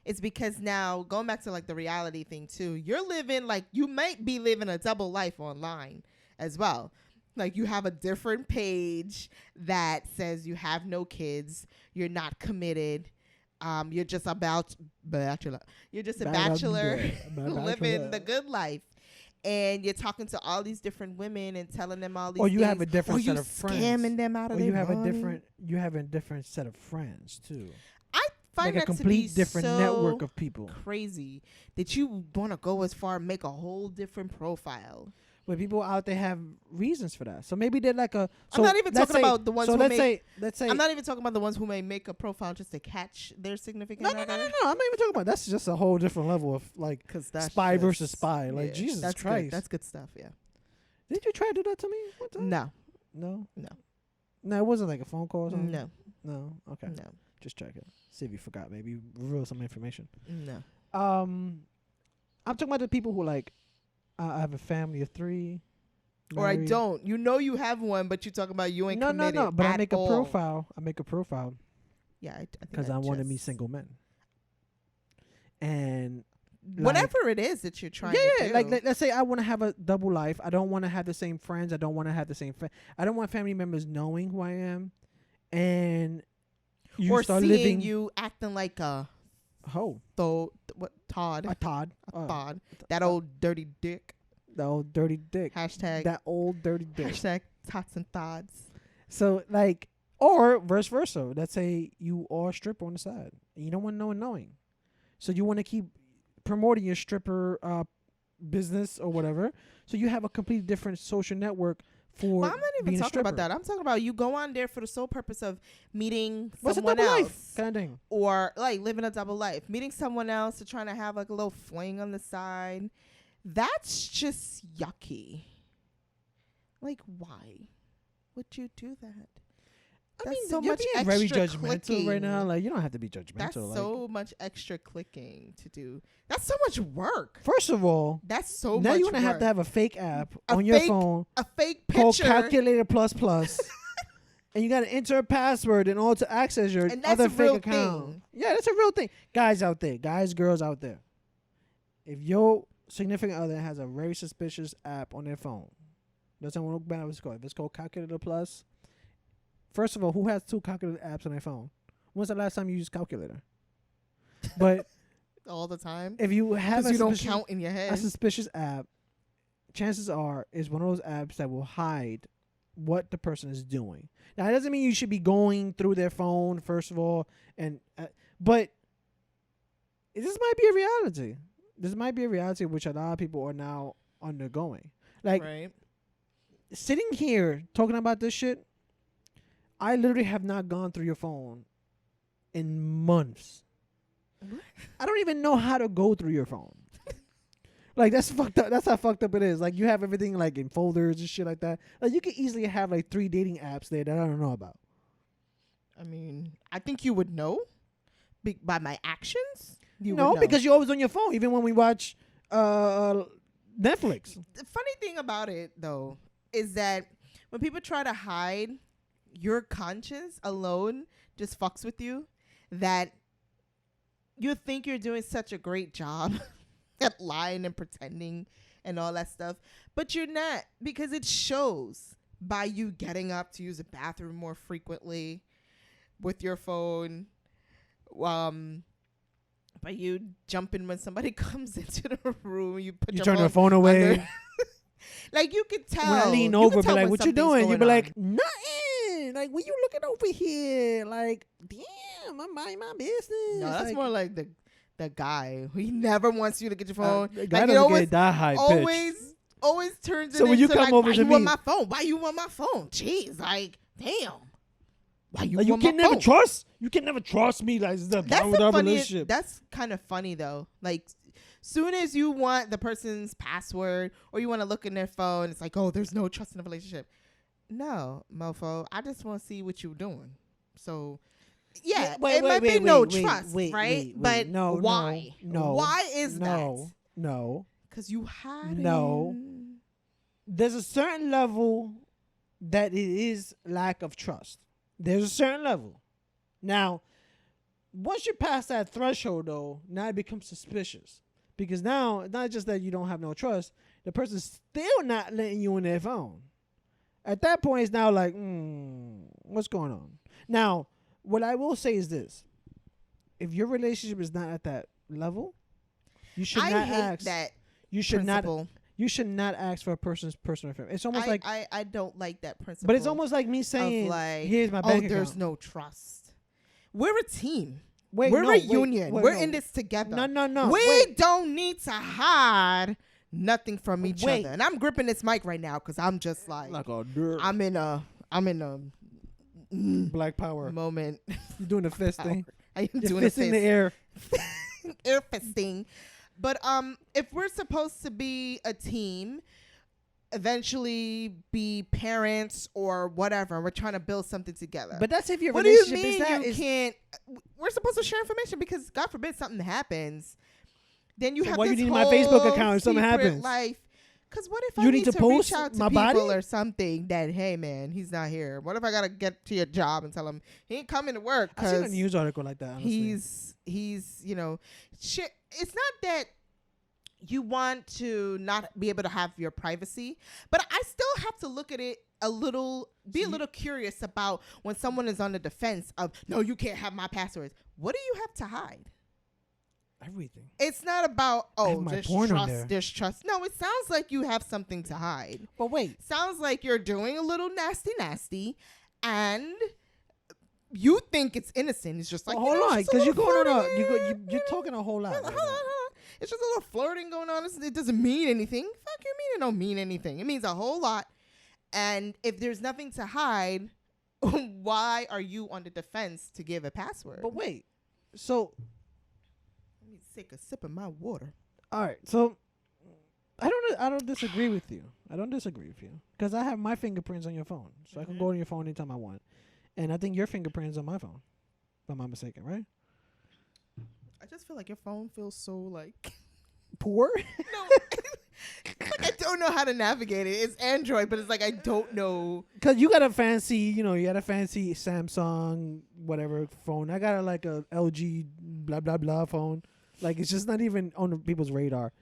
It's because now, going back to like the reality thing too, you might be living a double life online as well. Like, you have a different page that says you have no kids, you're not committed, you're just a bachelor. You're just a bachelor living the good life. And you're talking to all these different women and telling them all these Or you things. have a different set of friends. Scamming them out of their money. You have a different set of friends too. I find like that a to be complete different so network of people. crazy that you want to go as far and make a whole different profile. But people out there have reasons for that. So maybe they're like a. So I'm not even talking about the ones who let's say. I'm not even talking about the ones who may make a profile just to catch their significant other. No. I'm not even talking about. That's just a whole different level of like spy versus spy. Like, Jesus that's Christ. Good. That's good stuff. Yeah. Did you try to do that to me one time? No. No, it wasn't like a phone call or something. No. Okay. No. Just check it. See if you forgot. Maybe reveal some information. No. I'm talking about the people who like. I have a family of 3. Or I married. don't. You know you have one, but you talking about you ain't committed. No. But I make all. a profile. Yeah, I think because I want to meet single men. And whatever it is that you're trying to do. like let's say I want to have a double life. I don't want to have the same friends. I don't want to have the same I don't want family members knowing who I am, and you or start seeing living you acting like a Todd. A Todd. Todd. That old dirty dick. The old dirty dick. Hashtag. That old dirty dick. Hashtag tots and thods. So like, or vice versa. Let's say you are a stripper on the side, and you don't want no one knowing. So you want to keep promoting your stripper business or whatever. So you have a completely different social network for Well, I'm not even being a talking about stripper. that. I'm talking about you go on there for the sole purpose of meeting What's a someone double else. life kind of thing? Or like living a double life, meeting someone else to trying to have like a little fling on the side. That's just yucky. Like, why would you do that? I That's mean, so you're much being very extra judgmental right now. clicking. Like, you don't have to be judgmental. That's like, so much extra clicking to do. That's so much work. first of all, That's so now much you're gonna have work. to have a fake app A on your fake phone a fake called picture. Calculator Plus Plus, and you gotta enter a password in order to access your And that's other a fake real account. thing. Yeah, that's a real thing. Guys out there, girls out there, if your significant other has a very suspicious app on their phone, doesn't want to look bad what it's called. If it's called Calculator Plus, first of all, who has 2 calculator apps on their phone? When's the last time you used Calculator? But all the time. if you have Because a you don't suspicious- count in your a head. suspicious app, chances are is one of those apps that will hide what the person is doing. Now, it doesn't mean you should be going through their phone, first of all, and but this might be a reality. This might be a reality which a lot of people are now undergoing. Like, right. sitting here talking about this shit, I literally have not gone through your phone in months. What? I don't even know how to go through your phone. Like, that's fucked up. That's how fucked up it is. Like, you have everything like in folders and shit like that. Like, you could easily have like 3 dating apps there that I don't know about. I mean, I think you would know by my actions. You No, would know. because you're always on your phone, even when we watch Netflix. The funny thing about it, though, is that when people try to hide, your conscience alone just fucks with you. That you think you're doing such a great job at lying and pretending and all that stuff, but you're not, because it shows by you getting up to use the bathroom more frequently with your phone, by you jumping when somebody comes into the room, you put You your turn your phone phone away. under- like you could tell. When I lean You over, could be tell like, when "What you something's doing?" You be going like, on. "Nothing." Like, when you looking over here, like, damn, I'm minding my business. No, that's like, more like the guy. He never wants you to get your phone. The guy Like, it doesn't always, get that high always turns So it when you into come like, over why to you want me- my phone? Why you want my phone? Jeez, like, damn. Why you Like, you want can my never phone? trust. You can never trust me. Like, it's the That's with the our funniest. relationship. That's kind of funny though. Like, soon as you want the person's password or you want to look in their phone, it's like, oh, there's no trust in the relationship. No, mofo. I just want to see what you're doing. So, yeah, it might be no trust, right? But no, why? No. Why is no, no. Because you hide. No. There's a certain level that it is lack of trust. There's a certain level. Now, once you pass that threshold, though, now it becomes suspicious. Because now, it's not just that you don't have no trust, the person's still not letting you in their phone. At that point, it's now like, what's going on? Now, what I will say is this. If your relationship is not at that level, you should I not hate ask. that You should principle. not. You should not ask for a person's personal information. It's almost like, I don't like that principle. but it's almost like me of saying, like, "Here's my oh, bank there's account." no trust. We're a team. Wait, We're no, a wait, union. wait, We're no. in this together. No. We wait. don't need to hide nothing from each Wait. other. And I'm gripping this mic right now because I'm just like, a dirt. I'm in a Black power. moment. You're doing the fist thing. I am You're doing a fisting the fist. air. Air fisting. But if we're supposed to be a team, eventually be parents or whatever, we're trying to build something together. But that's if your what do you relationship mean is that you is. can't? We're supposed to share information because God forbid something happens. Then you So have why this you need my whole Facebook account if something secret happens? life. Because what if You I need need to to post reach out to my people body? or something that, hey man, he's not here. What if I gotta get to your job and tell him he ain't coming to work I seen a because news article like that. Honestly. he's shit. It's not that you want to not be able to have your privacy, but I still have to look at it a little, be a little curious about when someone is on the defense of, no, you can't have my passwords. What do you have to hide? everything. It's not about, have oh, my there's porn on there. trust, there's trust. No, it sounds like you have something to hide. But wait, Sounds like you're doing a little nasty, and you think it's innocent. It's just like, hold on, it's just a because you're little going on flirting, you're talking a whole lot. Hold on, right hold now. on, hold on. It's just a little flirting going on. It doesn't mean anything. Fuck you mean it don't mean anything. It means a whole lot. And if there's nothing to hide, why are you on the defense to give a password? But wait, so Let me take a sip of my water. all right, so I don't disagree with you. I don't disagree with you because I have my fingerprints on your phone, so I can go on your phone anytime I want, and I think your fingerprints on my phone, if I'm not mistaken, right? I just feel like your phone feels so like Poor. no, like I don't know how to navigate it. It's Android, but it's like I don't know. Cause you got a fancy, you got a fancy Samsung whatever phone. I got like a LG blah blah blah phone. Like it's just not even on the people's radar.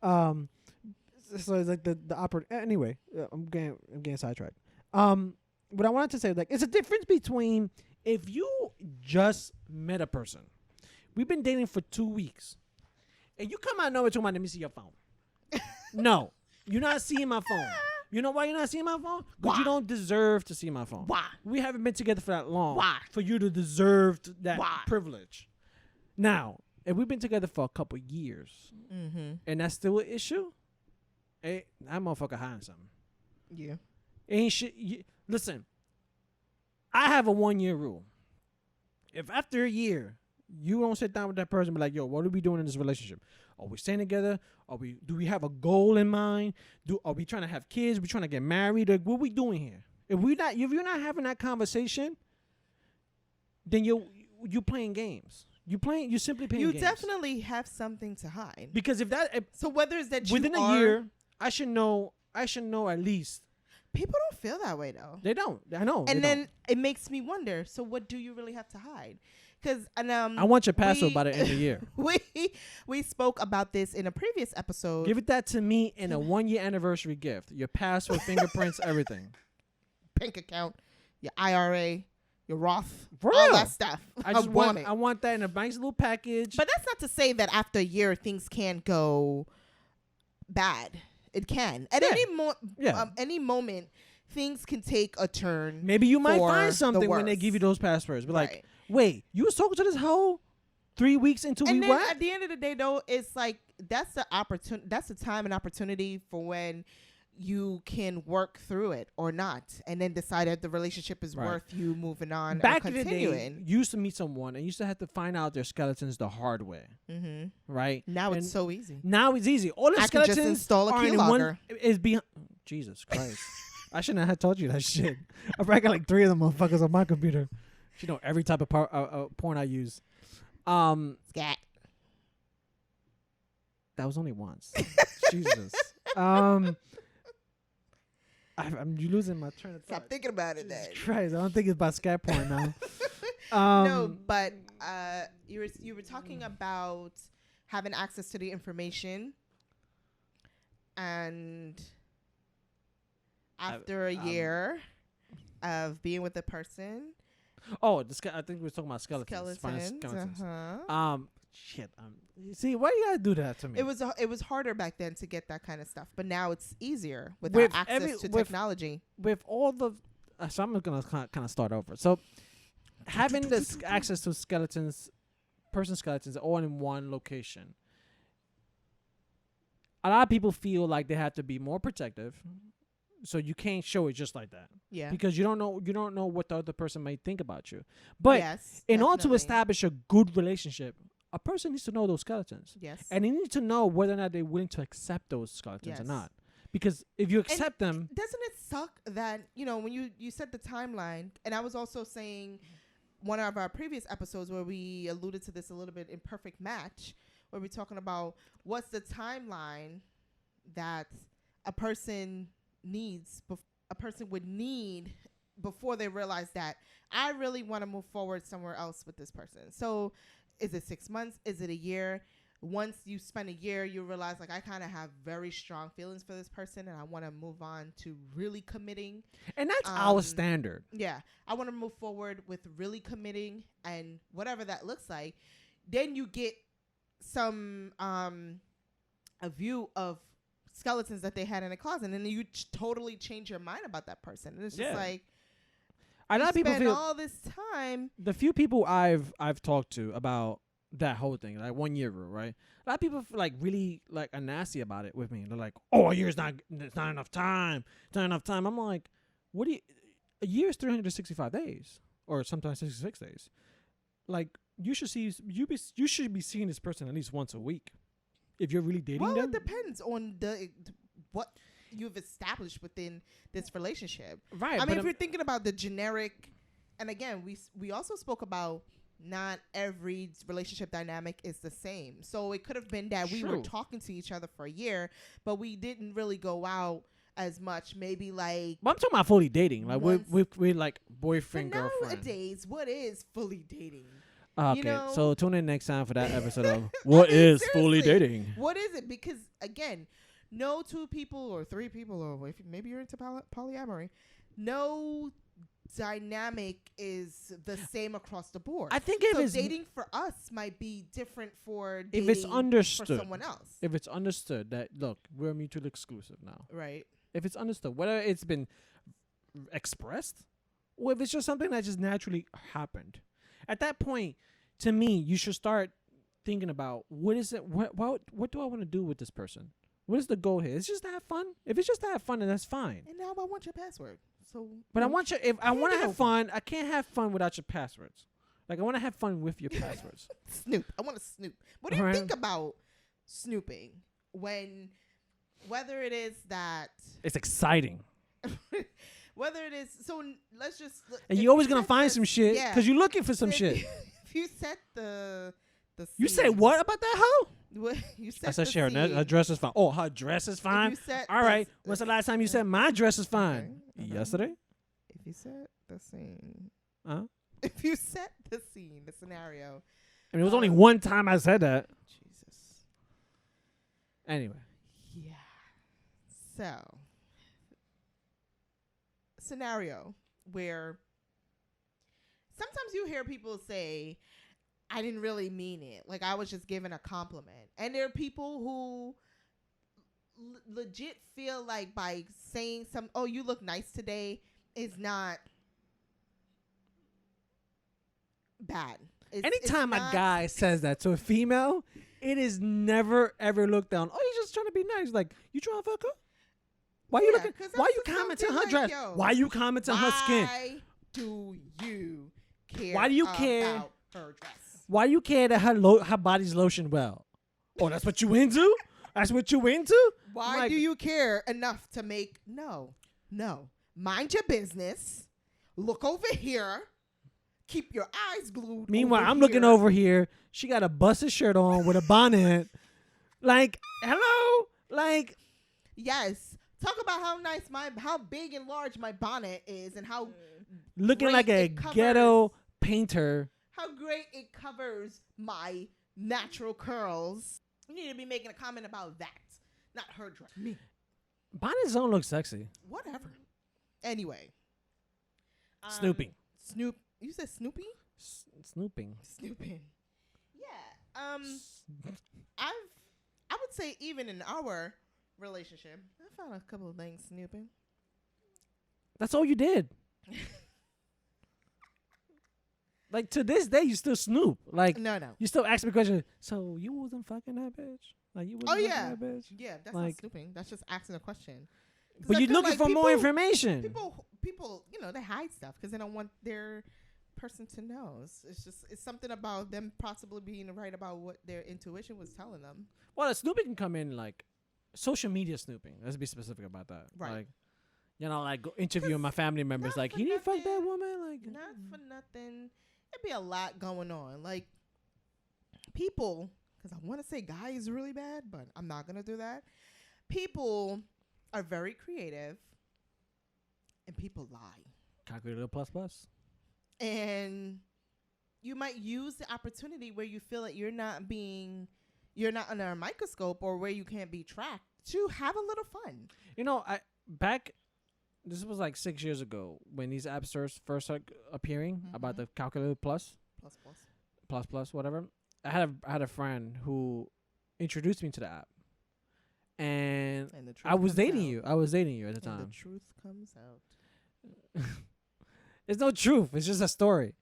So it's like the operator. Anyway, I'm getting sidetracked. What I wanted to say, like, it's a difference between if you just met a person, we've been dating for 2 weeks, and you come out of nowhere to let me see your phone. No, you're not seeing my phone. You know why you're not seeing my phone? Because you don't deserve to see my phone. Why? We haven't been together for that long. Why? For you to deserve that Why? privilege. Now, if we've been together for a couple years, Mm-hmm. and that's still an issue, that motherfucker hiding something. Yeah. Ain't shit. Listen, I have a 1-year rule. If after a year you don't sit down with that person and be like, yo, what are we doing in this relationship? Are we staying together? Do we have a goal in mind? Are we trying to have kids? We trying to get married? Like, what are we doing here? If you're not having that conversation, then you playing games. You simply playing You games. definitely have something to hide. Because if So whether it's that within a year, I should know at least. people don't feel that way though. They don't. I know. And then it makes me wonder. So what do you really have to hide? Because I want your password by the end of the year. we spoke about this in a previous episode. Give it that to me in a 1-year anniversary gift. Your password, fingerprints, everything. Bank account, your IRA, your Roth, For all real. that stuff. I just want it. I want that in a nice little package. But that's not to say that after a year things can go bad. It can. At Yeah. any moment, things can take a turn. Maybe you might for find the something when they worse. give you those passwords. But like, Right. wait, you was talking to this hoe 3 weeks into And we then what? at the end of the day, though, it's like that's the opportunity. That's the time and opportunity for when you can work through it or not, and then decide if the relationship is Right. worth you moving on Back or in the day, continuing. you used to meet someone and you used to have to find out their skeletons the hard way, Mm-hmm. right? Now And it's so easy. now it's easy. All the I can just skeletons install a are in keylogger. one is behind. Jesus Christ! I shouldn't have told you that shit. I probably got like 3 of them motherfuckers on my computer. You know every type of porn I use. Scat. That was only once. Jesus. You losing my train of thought. Stop thinking about it then. Jesus Christ, I don't think it's about scat porn now. No, but you were talking about having access to the information, and after a year of being with the person, Oh, I think we were talking about skeletons. skeletons. Skeletons. Shit. See, why you gotta do that to me? It was harder back then to get that kind of stuff, but now it's easier with With access to with- technology. with all the. So I'm gonna kind of start over. So having this access to skeletons, person skeletons, all in one location. A lot of people feel like they have to be more protective, so you can't show it just like that Yeah. because you don't know what the other person might think about you. But yes, in order to definitely. establish a good relationship, a person needs to know those skeletons, Yes. and they need to know whether or not they're willing to accept those skeletons or Yes. not. Because if you accept them, Doesn't it suck that, when you said the timeline, and I was also saying one of our previous episodes where we alluded to this a little bit in Perfect Match, where we're talking about what's the timeline that a person would need before they realize that I really want to move forward somewhere else with this person. So is it 6 months? Is it a year? Once you spend a year, you realize like I kind of have very strong feelings for this person and I want to move on to really committing. and that's our standard. Yeah, I want to move forward with really committing and whatever that looks like. Then you get some a view of skeletons that they had in a closet, and then you totally change your mind about that person. And it's just Yeah. like, A lot of people spend feel all this time. the few people I've talked to about that whole thing, like 1 year rule, right? A lot of people like really like are nasty about it with me. They're like, "Oh, a year's not it's not enough time. It's not enough time." I'm like, "What do you? A year is 365 days, or sometimes 66 days. Like you should you should be seeing this person at least once a week if you're really dating Well, them." it depends on what you've established within this relationship. Right. I mean, but if you're thinking about the generic, and again, we also spoke about not every relationship dynamic is the same. So it could have been that we were True. talking to each other for a year, but we didn't really go out as much. Maybe like. but I'm talking about fully dating. Like Once- we're like But boyfriend girlfriend. nowadays, what is fully dating? Okay, you know- so tune in next time for that episode of I What mean, is Fully seriously. Dating? What is it? Because again, no two people or three people, or if maybe you're into polyamory, no dynamic is the same across the board. I think if So it's dating for us might be different for if dating it's for understood, someone else. if it's understood that look, we're mutually exclusive now. Right. If it's understood, whether it's been expressed or if it's just something that just naturally happened, at that point, to me, you should start thinking about what is it? What do I want to do with this person? What is the goal here? It's just to have fun. If it's just to have fun, then that's fine. And now I want your password. So But I want you. If I Hand want to it have over. fun, I can't have fun without your passwords. Like I want to have fun with your passwords. snoop. I want to snoop. What do you Right. think about snooping when whether it is that It's exciting, whether it is let's just and if you're always you gonna set find the- some shit yeah. because you're looking for some if, shit. If you set the You say scene- what about that hoe? you set I said, the Sharon, scene, her dress is fine. Oh, her dress is if fine. you set All the right. s- When's the last time you said my dress is fine? Okay, Yesterday. if you set the scene Huh? if you set the scene the scenario I mean, it was only one time I said that. Jesus Anyway, yeah so scenario where sometimes you hear people say I didn't really mean it, like I was just giving a compliment, and there are people who legit feel like by saying oh you look nice today is not bad. anytime it's a not- guy says that to a female, it is never ever looked down. Oh, you're just trying to be nice. Like you trying to fuck her? Why you Yeah, looking? 'cause Why that's you the dumb commenting thing, her like, dress? yo, Why you commenting her skin? Why do you care? Why do you care? about her dress? Why you care that her body's lotion well? Oh, that's what you into? That's what you into? Why Like- do you care enough to make no? Mind your business. Look over here. Keep your eyes glued. Meanwhile, over I'm looking here. over here. She got a busted shirt on with a bonnet. Like, hello? Like, Yes. Talk about how big and large my bonnet is, and how looking great like a it covers- ghetto painter. how great it covers my natural curls. You need to be making a comment about that, not her dress. Me. Bonnets don't look sexy. Whatever. Anyway. Snooping. Snoop. You said Snoopy? Snooping. Snooping. Yeah. I would say even in our relationship, I found a couple of things snooping. That's all you did. Like, to this day, you still snoop. Like, No. you still ask me questions. So, you wasn't fucking that bitch? Like, you wasn't Oh, fucking yeah. that bitch? Yeah, that's Like- not snooping. That's just asking a question. 'Cause But I you're feel looking like for more people- information. People, they hide stuff because they don't want their person to know. It's something about them possibly being right about what their intuition was telling them. Well, snooping can come in, like, social media snooping. Let's be specific about that. Right. Like, like, go interviewing my family members. not Like, for he didn't fuck that nothing. woman? Like, Not for nothing. It'd be a lot going on. Like, people, because I want to say guy is really bad, but I'm not going to do that. People are very creative, and people lie. calculator plus. And you might use the opportunity where you feel that you're not under a microscope or where you can't be tracked to have a little fun. You know, this was like 6 years ago when these apps first started appearing about Mhm. the calculator plus, whatever. I had a friend who introduced me to the app, and And the truth I was comes dating out. you. I was dating you at the And time. the truth comes out. It's no truth. It's just a story.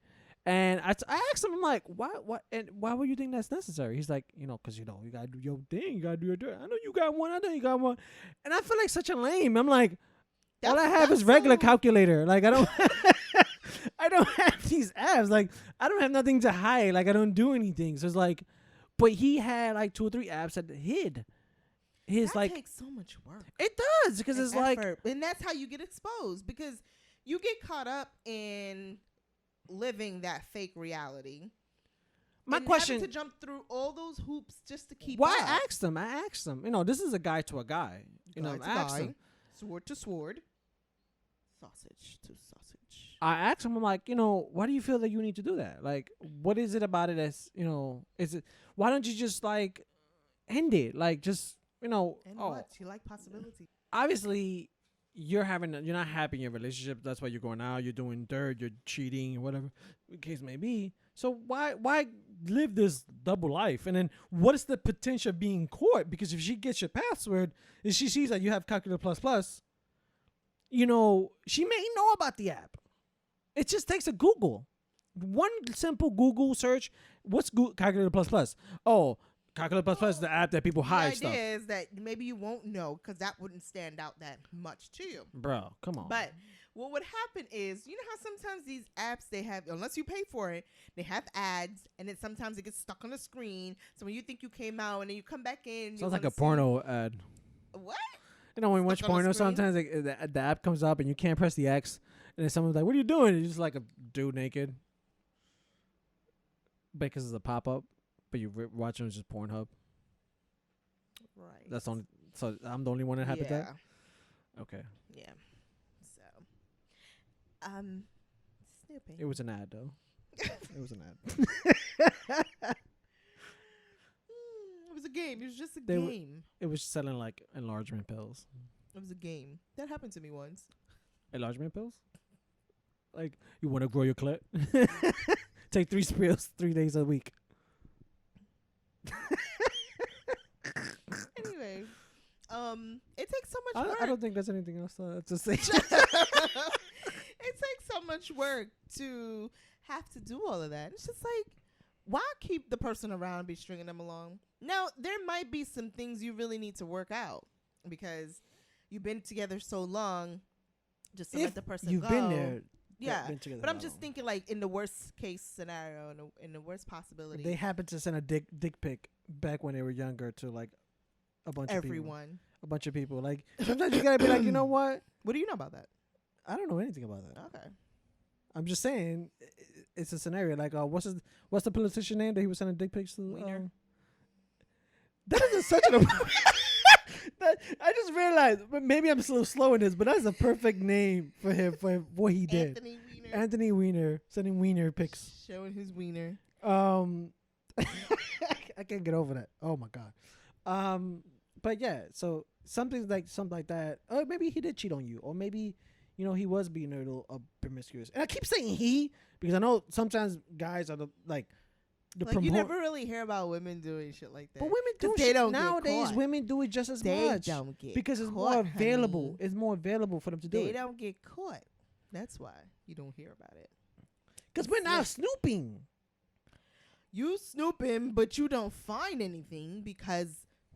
And I asked him, I'm like, why would you think that's necessary? He's like, because you gotta do your thing, you gotta do your thing. I know you got one, I know you got one, and I feel like such a lame. I'm like, all I have is regular calculator. Like I don't, I don't have these apps. Like I don't have nothing to hide. Like I don't do anything. So it's like, but he had like 2 or 3 apps that hid. His that like takes so much work. it does because and it's like, effort. And that's how you get exposed because you get caught up in living that fake reality. my and question having to jump through all those hoops just to keep why up. I asked him, this is a guy to a guy. Guy to I asked guy, him. sword to sword, sausage to sausage. I asked him, I'm like, why do you feel that you need to do that? Like, what is it about it that's, is it, why don't you just like end it? Like, just, And what? You like possibility. obviously you're not happy in your relationship. That's why you're going out, you're doing dirt, you're cheating, whatever the case may be. So why live this double life? And then what is the potential of being caught? Because if she gets your password and she sees that you have Calculator Plus Plus, she may know about the app. It just takes a Google. One simple Google search. What's Calculator Plus Plus? Oh, Calculator Plus Plus is the app that people hide The stuff. idea is that maybe you won't know because that wouldn't stand out that much to you. Bro, come on. But what would happen is, you know how sometimes these apps, they have, unless you pay for it, they have ads, and then sometimes it gets stuck on the screen. So when you think you came out and then you come back in. Sounds like a porno ad. What? When you watch Stuck on the porno, screen? sometimes the app comes up and you can't press the X, and then someone's like, "What are you doing?" And it's just like a dude naked, because it's a pop up, but you watching it's just Pornhub. Right. That's on. So I'm the only one that happened that. Okay. Yeah. So, snooping. It was an ad though. It was an ad. It was a game. It was just a They were- game. It was selling like enlargement pills. It was a game. That happened to me once. Enlargement pills? Like you want to grow your clit? Take 3 pills 3 days a week. Anyway, it takes so much work. I don't think there's anything else to say. It takes so much work to have to do all of that. It's just like, why keep the person around and be stringing them along? Now, there might be some things you really need to work out because you've been together so long. Just to let the person you've go. been there. Yeah, been together but I'm that just long. thinking like in the worst case scenario, in the worst possibility. They happened to send a dick pic back when they were younger to like a bunch of people. Everyone. A bunch of people. Like sometimes you gotta be like, you know what? What do you know about that? I don't know anything about that. Okay. I'm just saying, it's a scenario. Like, what's the politician name that he was sending dick pics to? Wiener. That is such an. I just realized, but maybe I'm so slow in this, but that's a perfect name for him for what he did. Anthony Weiner. Anthony Weiner sending Weiner pics. Showing his wiener. I can't get over that. Oh my god. But yeah, so something like that. Or maybe he did cheat on you, or maybe he was being a little promiscuous. And I keep saying he because I know sometimes guys are You never really hear about women doing shit like that. But women do they shit don't get nowadays. caught. Women do it just as They much don't get because it's caught, more available. honey. It's more available for them to do They it. don't get caught. That's why you don't hear about it. Because we're not snooping. You snooping, but you don't find anything because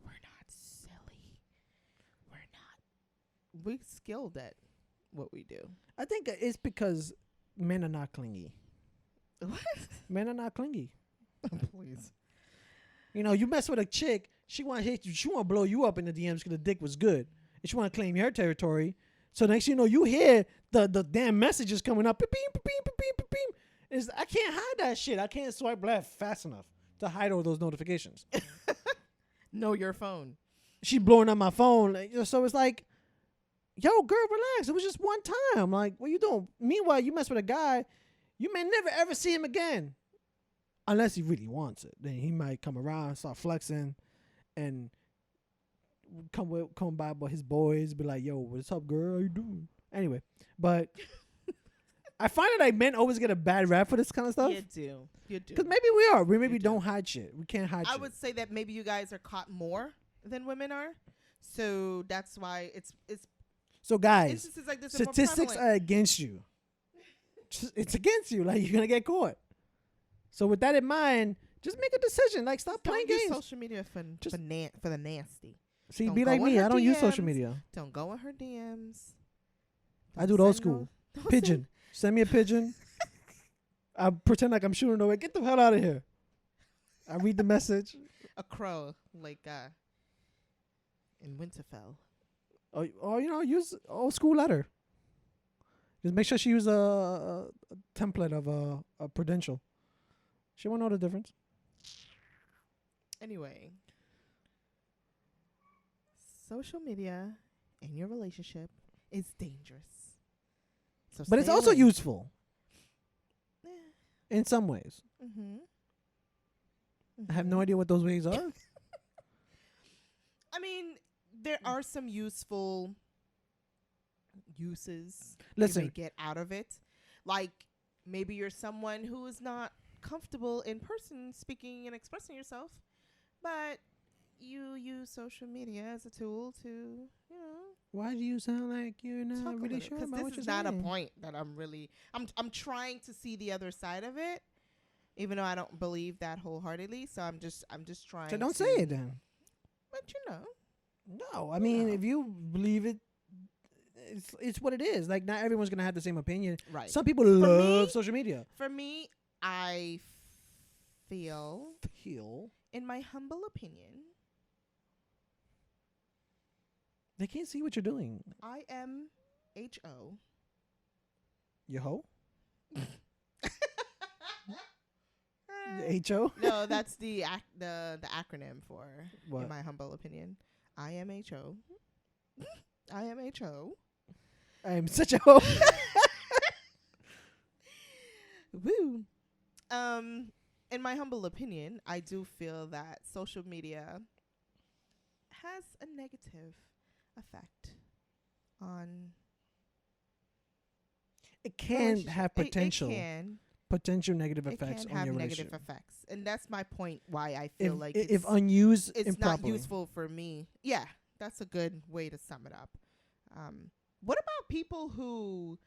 we're not silly. We're skilled at what we do. I think it's because men are not clingy. What? Men are not clingy. Please. You mess with a chick, she want to hit you, she want to blow you up in the DMs because the dick was good, and she want to claim your territory. So next thing you know, you hear the damn messages coming up. Beep, beep, beep, beep, beep, beep. I can't hide that shit. I can't swipe left fast enough to hide all those notifications. Know your phone. She blowing up my phone. So it's like, yo, girl, relax. It was just one time. Like, what you doing? Meanwhile, you mess with a guy, you may never ever see him again. Unless he really wants it. Then he might come around, start flexing, and come by his boys, be like, yo, what's up, girl? How you doing? Anyway, but I find that like men always get a bad rap for this kind of stuff. You do. Because maybe we are. We maybe You do. don't hide shit. We can't hide I shit. would say that maybe you guys are caught more than women are. So that's why it's So guys, instances like this are more statistics prevalent. are against you. it's against you. Like, you're gonna get caught. So with that in mind, just make a decision. Like, stop playing Don't use games. social media for Just- for the nasty. See, don't be go like in me. her I don't use social DMs. media. Don't go in her DMs. I do it old send school. don't Pigeon. Send me a pigeon. I pretend like I'm shooting away. Get the hell out of here. I read the message. send a crow like in Winterfell. Or use old school letter. Just make sure she use a template of a Prudential. She won't know the difference. Anyway, social media in your relationship is dangerous. So But it's stay also away. useful in some ways. Mm-hmm. I have no idea what those ways are. I mean, there are some useful uses you Listen. may get out of it. Like maybe you're someone who is not comfortable in person speaking and expressing yourself, but you use social media as a tool to, Why do you sound like you're talk not a really little, sure 'cause about this what is you're not saying? a point that I'm trying to see the other side of it, even though I don't believe that wholeheartedly. So I'm just trying. So don't to, say it then. But No, I mean, No. if you believe it, it's what it is. Like, not everyone's gonna have the same opinion. right. Some people love me- social media. For me, I feel, Feel in my humble opinion, they can't see what you're doing. I am HO. You hoe? HO? No, that's the acronym for, What? in my humble opinion, I am HO. I am HO. I am such a hoe. Woo. In my humble opinion, I do feel that social media has a negative effect on. It can relationship. have potential. It can. Potential negative It effects can on have your negative relationship. effects, and that's my point. Why I feel like If unused it's improperly. not useful for me. Yeah, that's a good way to sum it up. What about people who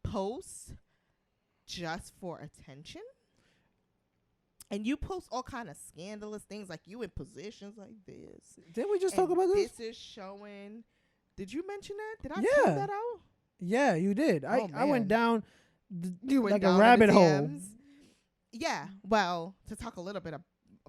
post just for attention? And you post all kind of scandalous things, like you in positions like this. Didn't we just and talk about this? This is showing. Did you mention that? Did I Yeah. point that out? Yeah, you did. I man. went down You went like down a in the rabbit hole. DMs. Yeah. Well, to talk a little bit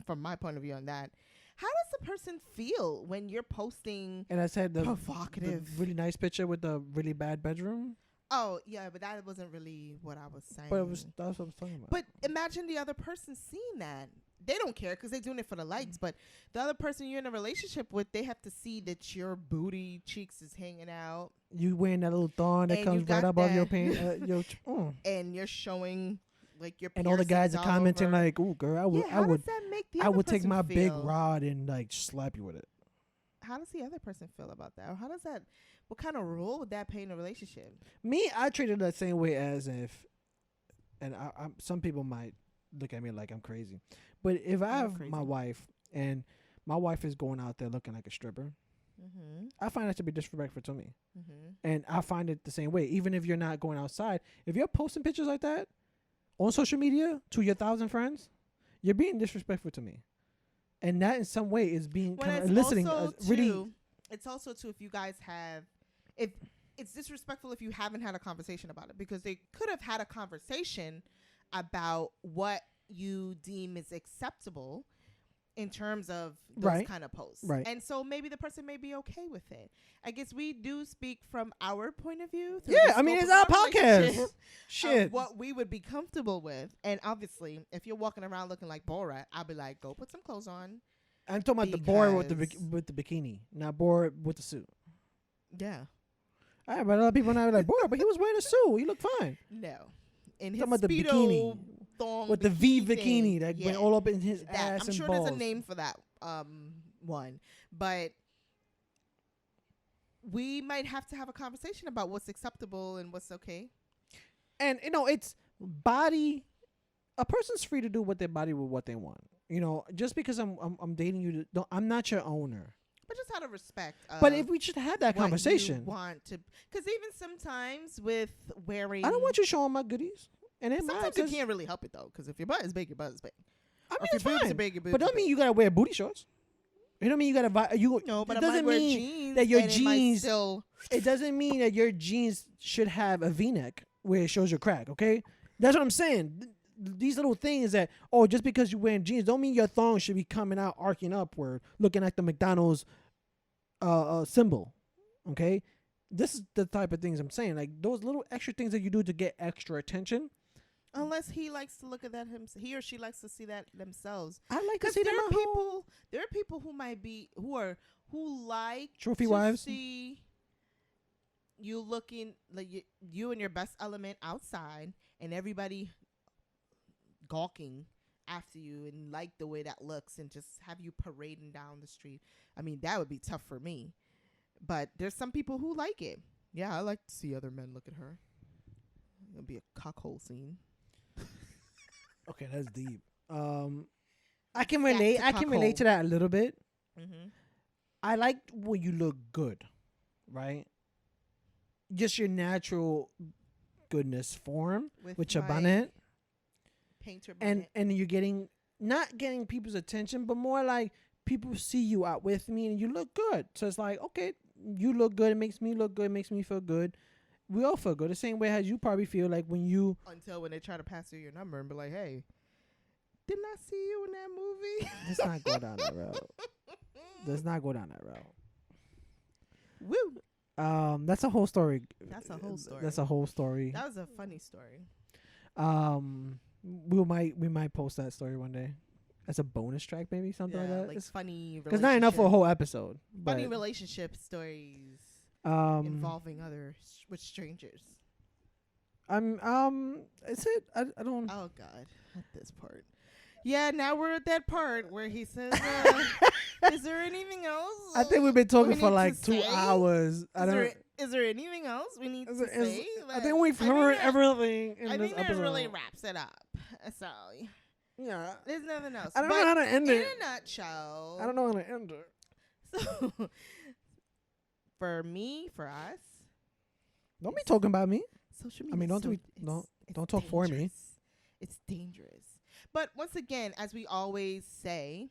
from my point of view on that, how does the person feel when you're posting And I said the provocative? really nice picture with the really bad bedroom. Oh yeah, but that wasn't really what I was saying. But that's what I was talking about. But imagine the other person seeing that. They don't care because they're doing it for the likes. But the other person you're in a relationship with, they have to see that your booty cheeks is hanging out you wearing that little thong that And comes you right got above your that. pants. and you're showing like your. And all the guys piercings are all commenting over. like, "Ooh, girl, Yeah, how does that make the I other would take person my big feel? rod and like slap you with it." How does the other person feel about that? Or how does that? What kind of role would that play in a relationship? Me, I treat it the same way as if, and some people might look at me like I'm crazy, but if I You're have crazy. my wife and my wife is going out there looking like a stripper, Mm-hmm. I find that to be disrespectful to me. Mm-hmm. And I find it the same way. Even if you're not going outside, if you're posting pictures like that on social media to your 1,000 friends, you're being disrespectful to me. And that in some way is being Well, kind of it's eliciting also really. too, it's also too if you guys have, if it's disrespectful if you haven't had a conversation about it, because they could have had a conversation about what you deem is acceptable in terms of those Right. kind of posts. Right. And so maybe the person may be okay with it. I guess we do speak from our point of view. through Yeah, the I mean, scope it's of our relationship podcast. of Shit. what we would be comfortable with. And obviously, if you're walking around looking like Borat, I'll be like, go put some clothes on. I'm talking about the boy with because- with the bikini, not boy with the suit. Yeah. All right, but a lot of people now are like, boy, but he was wearing a suit. He looked fine. No. In his Talking about the Speedo bikini. thong With the V thing. bikini that Yeah, went all up in his that. ass I'm and sure balls. there's a name for that one. But we might have to have a conversation about what's acceptable and what's okay. And it's body. A person's free to do with their body with what they want. Just because I'm dating you, I'm not your owner. but just out of respect. But if we should have that what you conversation, want to, because even sometimes with wearing, I don't want you showing my goodies. And then sometimes you can't really help it though, because if your butt is big, your butt is big. I mean, Or if it's your boobs fine. are big, your boobs But don't are mean big. you gotta wear booty shorts. It don't mean you gotta No, but it I might doesn't wear mean jeans that your and it might jeans. still. It doesn't mean that your jeans should have a V-neck where it shows your crack. Okay, that's what I'm saying. These little things that just because you're wearing jeans don't mean your thong should be coming out arcing upward, looking like the McDonald's symbol. Okay, this is the type of things I'm saying. Like those little extra things that you do to get extra attention. Unless he likes to look at that he or she likes to see that themselves. I like to Because see them at home. there are people who might be who like Trophy to wives. see you looking like you in your best element outside, and everybody gawking after you and like the way that looks, and just have you parading down the street. I mean, that would be tough for me. But there's some people who like it. Yeah, I like to see other men look at her. It'll be a cockhole scene. Okay, that's deep. I can relate. I can relate to that a little bit. Mm-hmm. I like when you look good, right? Just your natural goodness form with your my bonnet, painter and bonnet. you're not getting people's attention, but more like people see you out with me and you look good. So it's like, okay, you look good. It makes me look good. It makes me feel good. We all feel good. The same way as you probably feel like when you Until when they try to pass you your number and be like, "Hey, didn't I see you in that movie?" let's not go down that road. Let's not go down that road. Woo! That's a whole story. That's a whole story. That's a whole story. That was a funny story. We might post that story one day as a bonus track, maybe something like that. Like funny. Because not enough for a whole episode. Funny But, relationship stories involving others with strangers. Is it? I don't. Oh God, at this part. Yeah, now we're at that part where he says, "Is there anything else?" I think we've been talking we for need like to 2 say? hours. Is there anything else we need to Is- say? I think we've heard everything in I this think that episode. really wraps it up. So Yeah. there's nothing else. I don't know But how to end in it. a nutshell, I don't know how to end it. So for us, Don't be talking about me. social media. I mean, don't so we- it's- don't- it's don't talk for me. dangerous. It's dangerous. But once again, as we always say,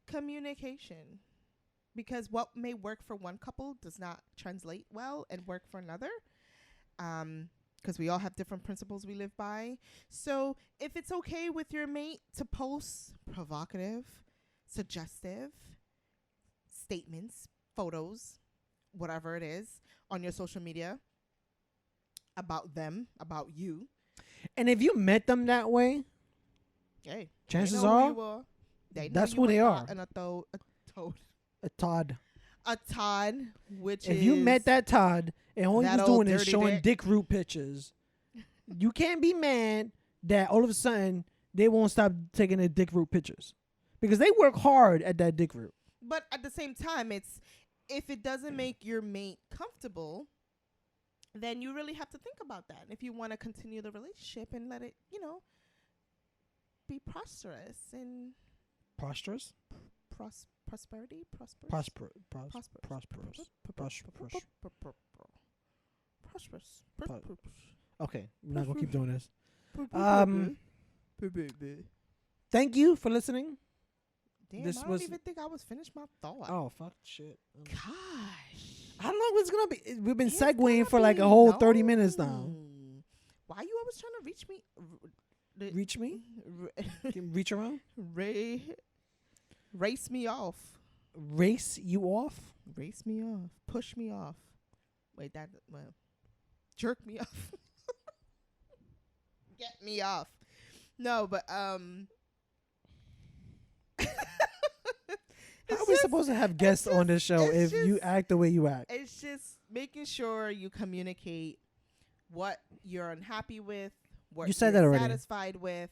communication. Because what may work for one couple does not translate well and work for another. Because we all have different principles we live by. So if it's okay with your mate to post provocative, suggestive statements, photos, whatever it is, on your social media about them, about you, And if you met them that way, hey, chances they know who are you are. They know that's you who they ain't are. not an a Todd. a Todd, which If is you met that Todd and all he that was old doing is dirty showing dick. dick root pictures, you can't be mad that all of a sudden they won't stop taking their dick root pictures because they work hard at that dick root. But at the same time, it's if it doesn't make your mate comfortable, then you really have to think about that. If you want to continue the relationship and let it, be prosperous and Prosperous? prosperity, prosperous, Prosperous. prosperous. Okay, I'm not gonna keep doing this. Um, Thank you for listening. Damn, this I don't was- even think I was finished my thought. Oh fuck, shit. Gosh. I don't know what's gonna be. We've been It's segueing gonna for like be a whole 30 minutes now. long. Why you always trying to reach me? Reach me? Can reach around? Race me off. Race you off? Race me off. Push me off. Wait, jerk me off. Get me off. No, but How are we supposed to have guests on this show if you act the way you act? It's just making sure you communicate what you're unhappy with, what You said you're that already. satisfied with,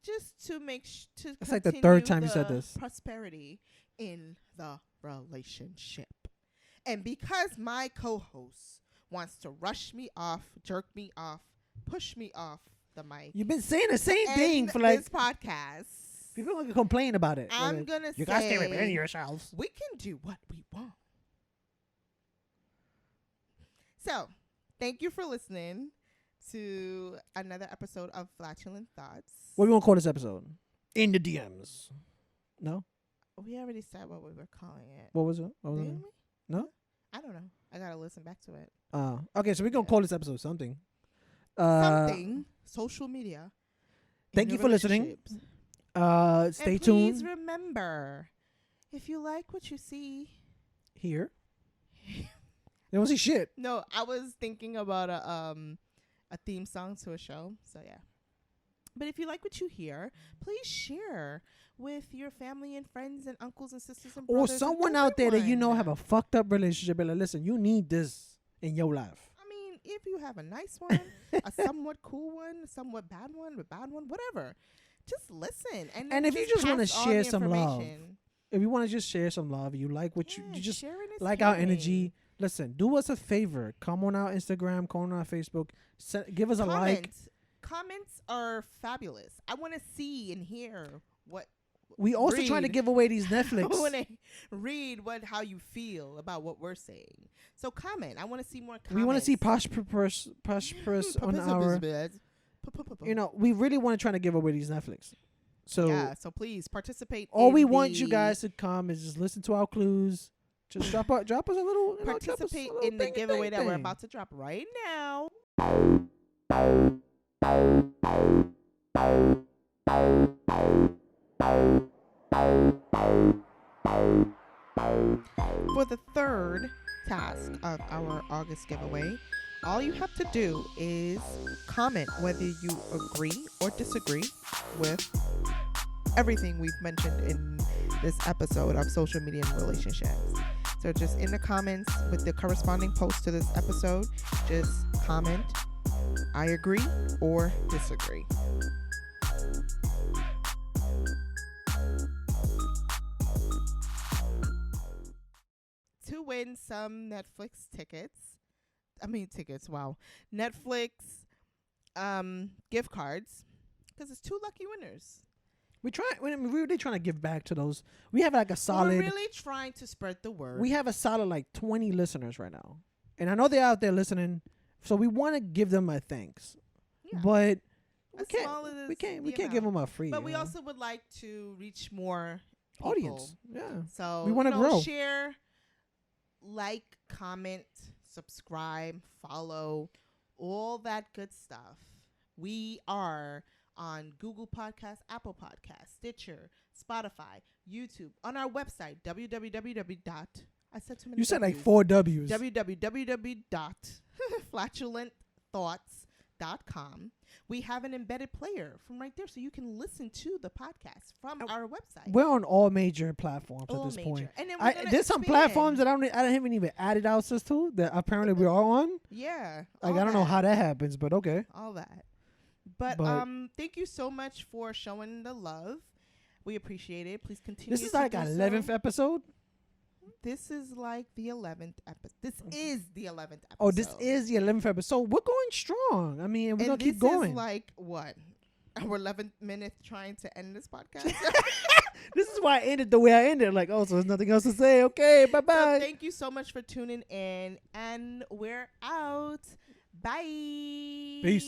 just to make to That's like the continue third time you said the this. prosperity in the relationship. And because my co-host wants to rush me off, jerk me off, push me off the mic, You've been saying the same thing end for like this podcast, People gonna complain about it. I'm Like, gonna you guys say can't repair yourselves. we can do what we want. So, thank you for listening to another episode of Flatulent Thoughts. What do we want to call this episode? In the DMs. No? We already said what we were calling it. What was it? What was it? Didn't we? No? I don't know. I gotta listen back to it. Okay, so we're going to call this episode something. Something. Social media. Thank you for listening. Stay and tuned. Please remember, if you like what you see. Here. They don't see shit. No, I was thinking about a theme song to a show. So, yeah. But if you like what you hear, please share with your family and friends and uncles and sisters and Or brothers. someone out there that you know have a fucked up relationship. And like, listen, you need this in your life. I mean, if you have a nice one, a somewhat cool one, a somewhat bad one, whatever, just listen. And if you just want to pass on share the some love, information. if you want to just share some love, you like what you just sharing is like our caring. energy. Listen, do us a favor. Come on our Instagram, come on our Facebook. Give us a like. Comments are fabulous. I want to see and hear what. We also trying to give away these Netflix. I want to read how you feel about what we're saying. So comment. I want to see more comments. We want to see prosperous on our. You know, we really want to try to give away these Netflix. So yeah. So please participate. All we want you guys to come is just listen to our clues. Just drop us a little. Participate in the giveaway that we're about to drop right now. For the third task of our August giveaway, all you have to do is comment whether you agree or disagree with everything we've mentioned in this episode of social media and relationships. So just in the comments with the corresponding post to this episode, just comment, I agree or disagree. To win some Netflix tickets. Wow. Netflix gift cards. Because it's 2 lucky winners. We're really trying to give back to those. We have like a solid. We're really trying to spread the word. We have a solid like 20 listeners right now. And I know they're out there listening. So we want to give them a thanks. Yeah. But we can't give them a free. But we also would like to reach more people. Audience. Yeah. So we want to grow. Share, like, comment, subscribe, follow, all that good stuff. We are on Google Podcasts, Apple Podcasts, Stitcher, Spotify, YouTube, on our website, I said too many You said W's. like 4 W's. www.flatulentthoughts.com. We have an embedded player from right there, so you can listen to the podcast from our website. We're on all major platforms at this point. And then there's some platforms that I haven't even added access to that apparently we are on. Yeah. Like I don't know how that happens, but okay. All that. But thank you so much for showing the love. We appreciate it. Please continue. This is like our 11th episode. This is like the 11th episode. This is the 11th episode. Oh, this is the 11th episode. We're going strong. I mean, we're going to keep going. This is like, what? Our 11th minute trying to end this podcast? This is why I ended the way I ended. Like, oh, so there's nothing else to say. Okay, bye-bye. So thank you so much for tuning in. And we're out. Bye. Peace.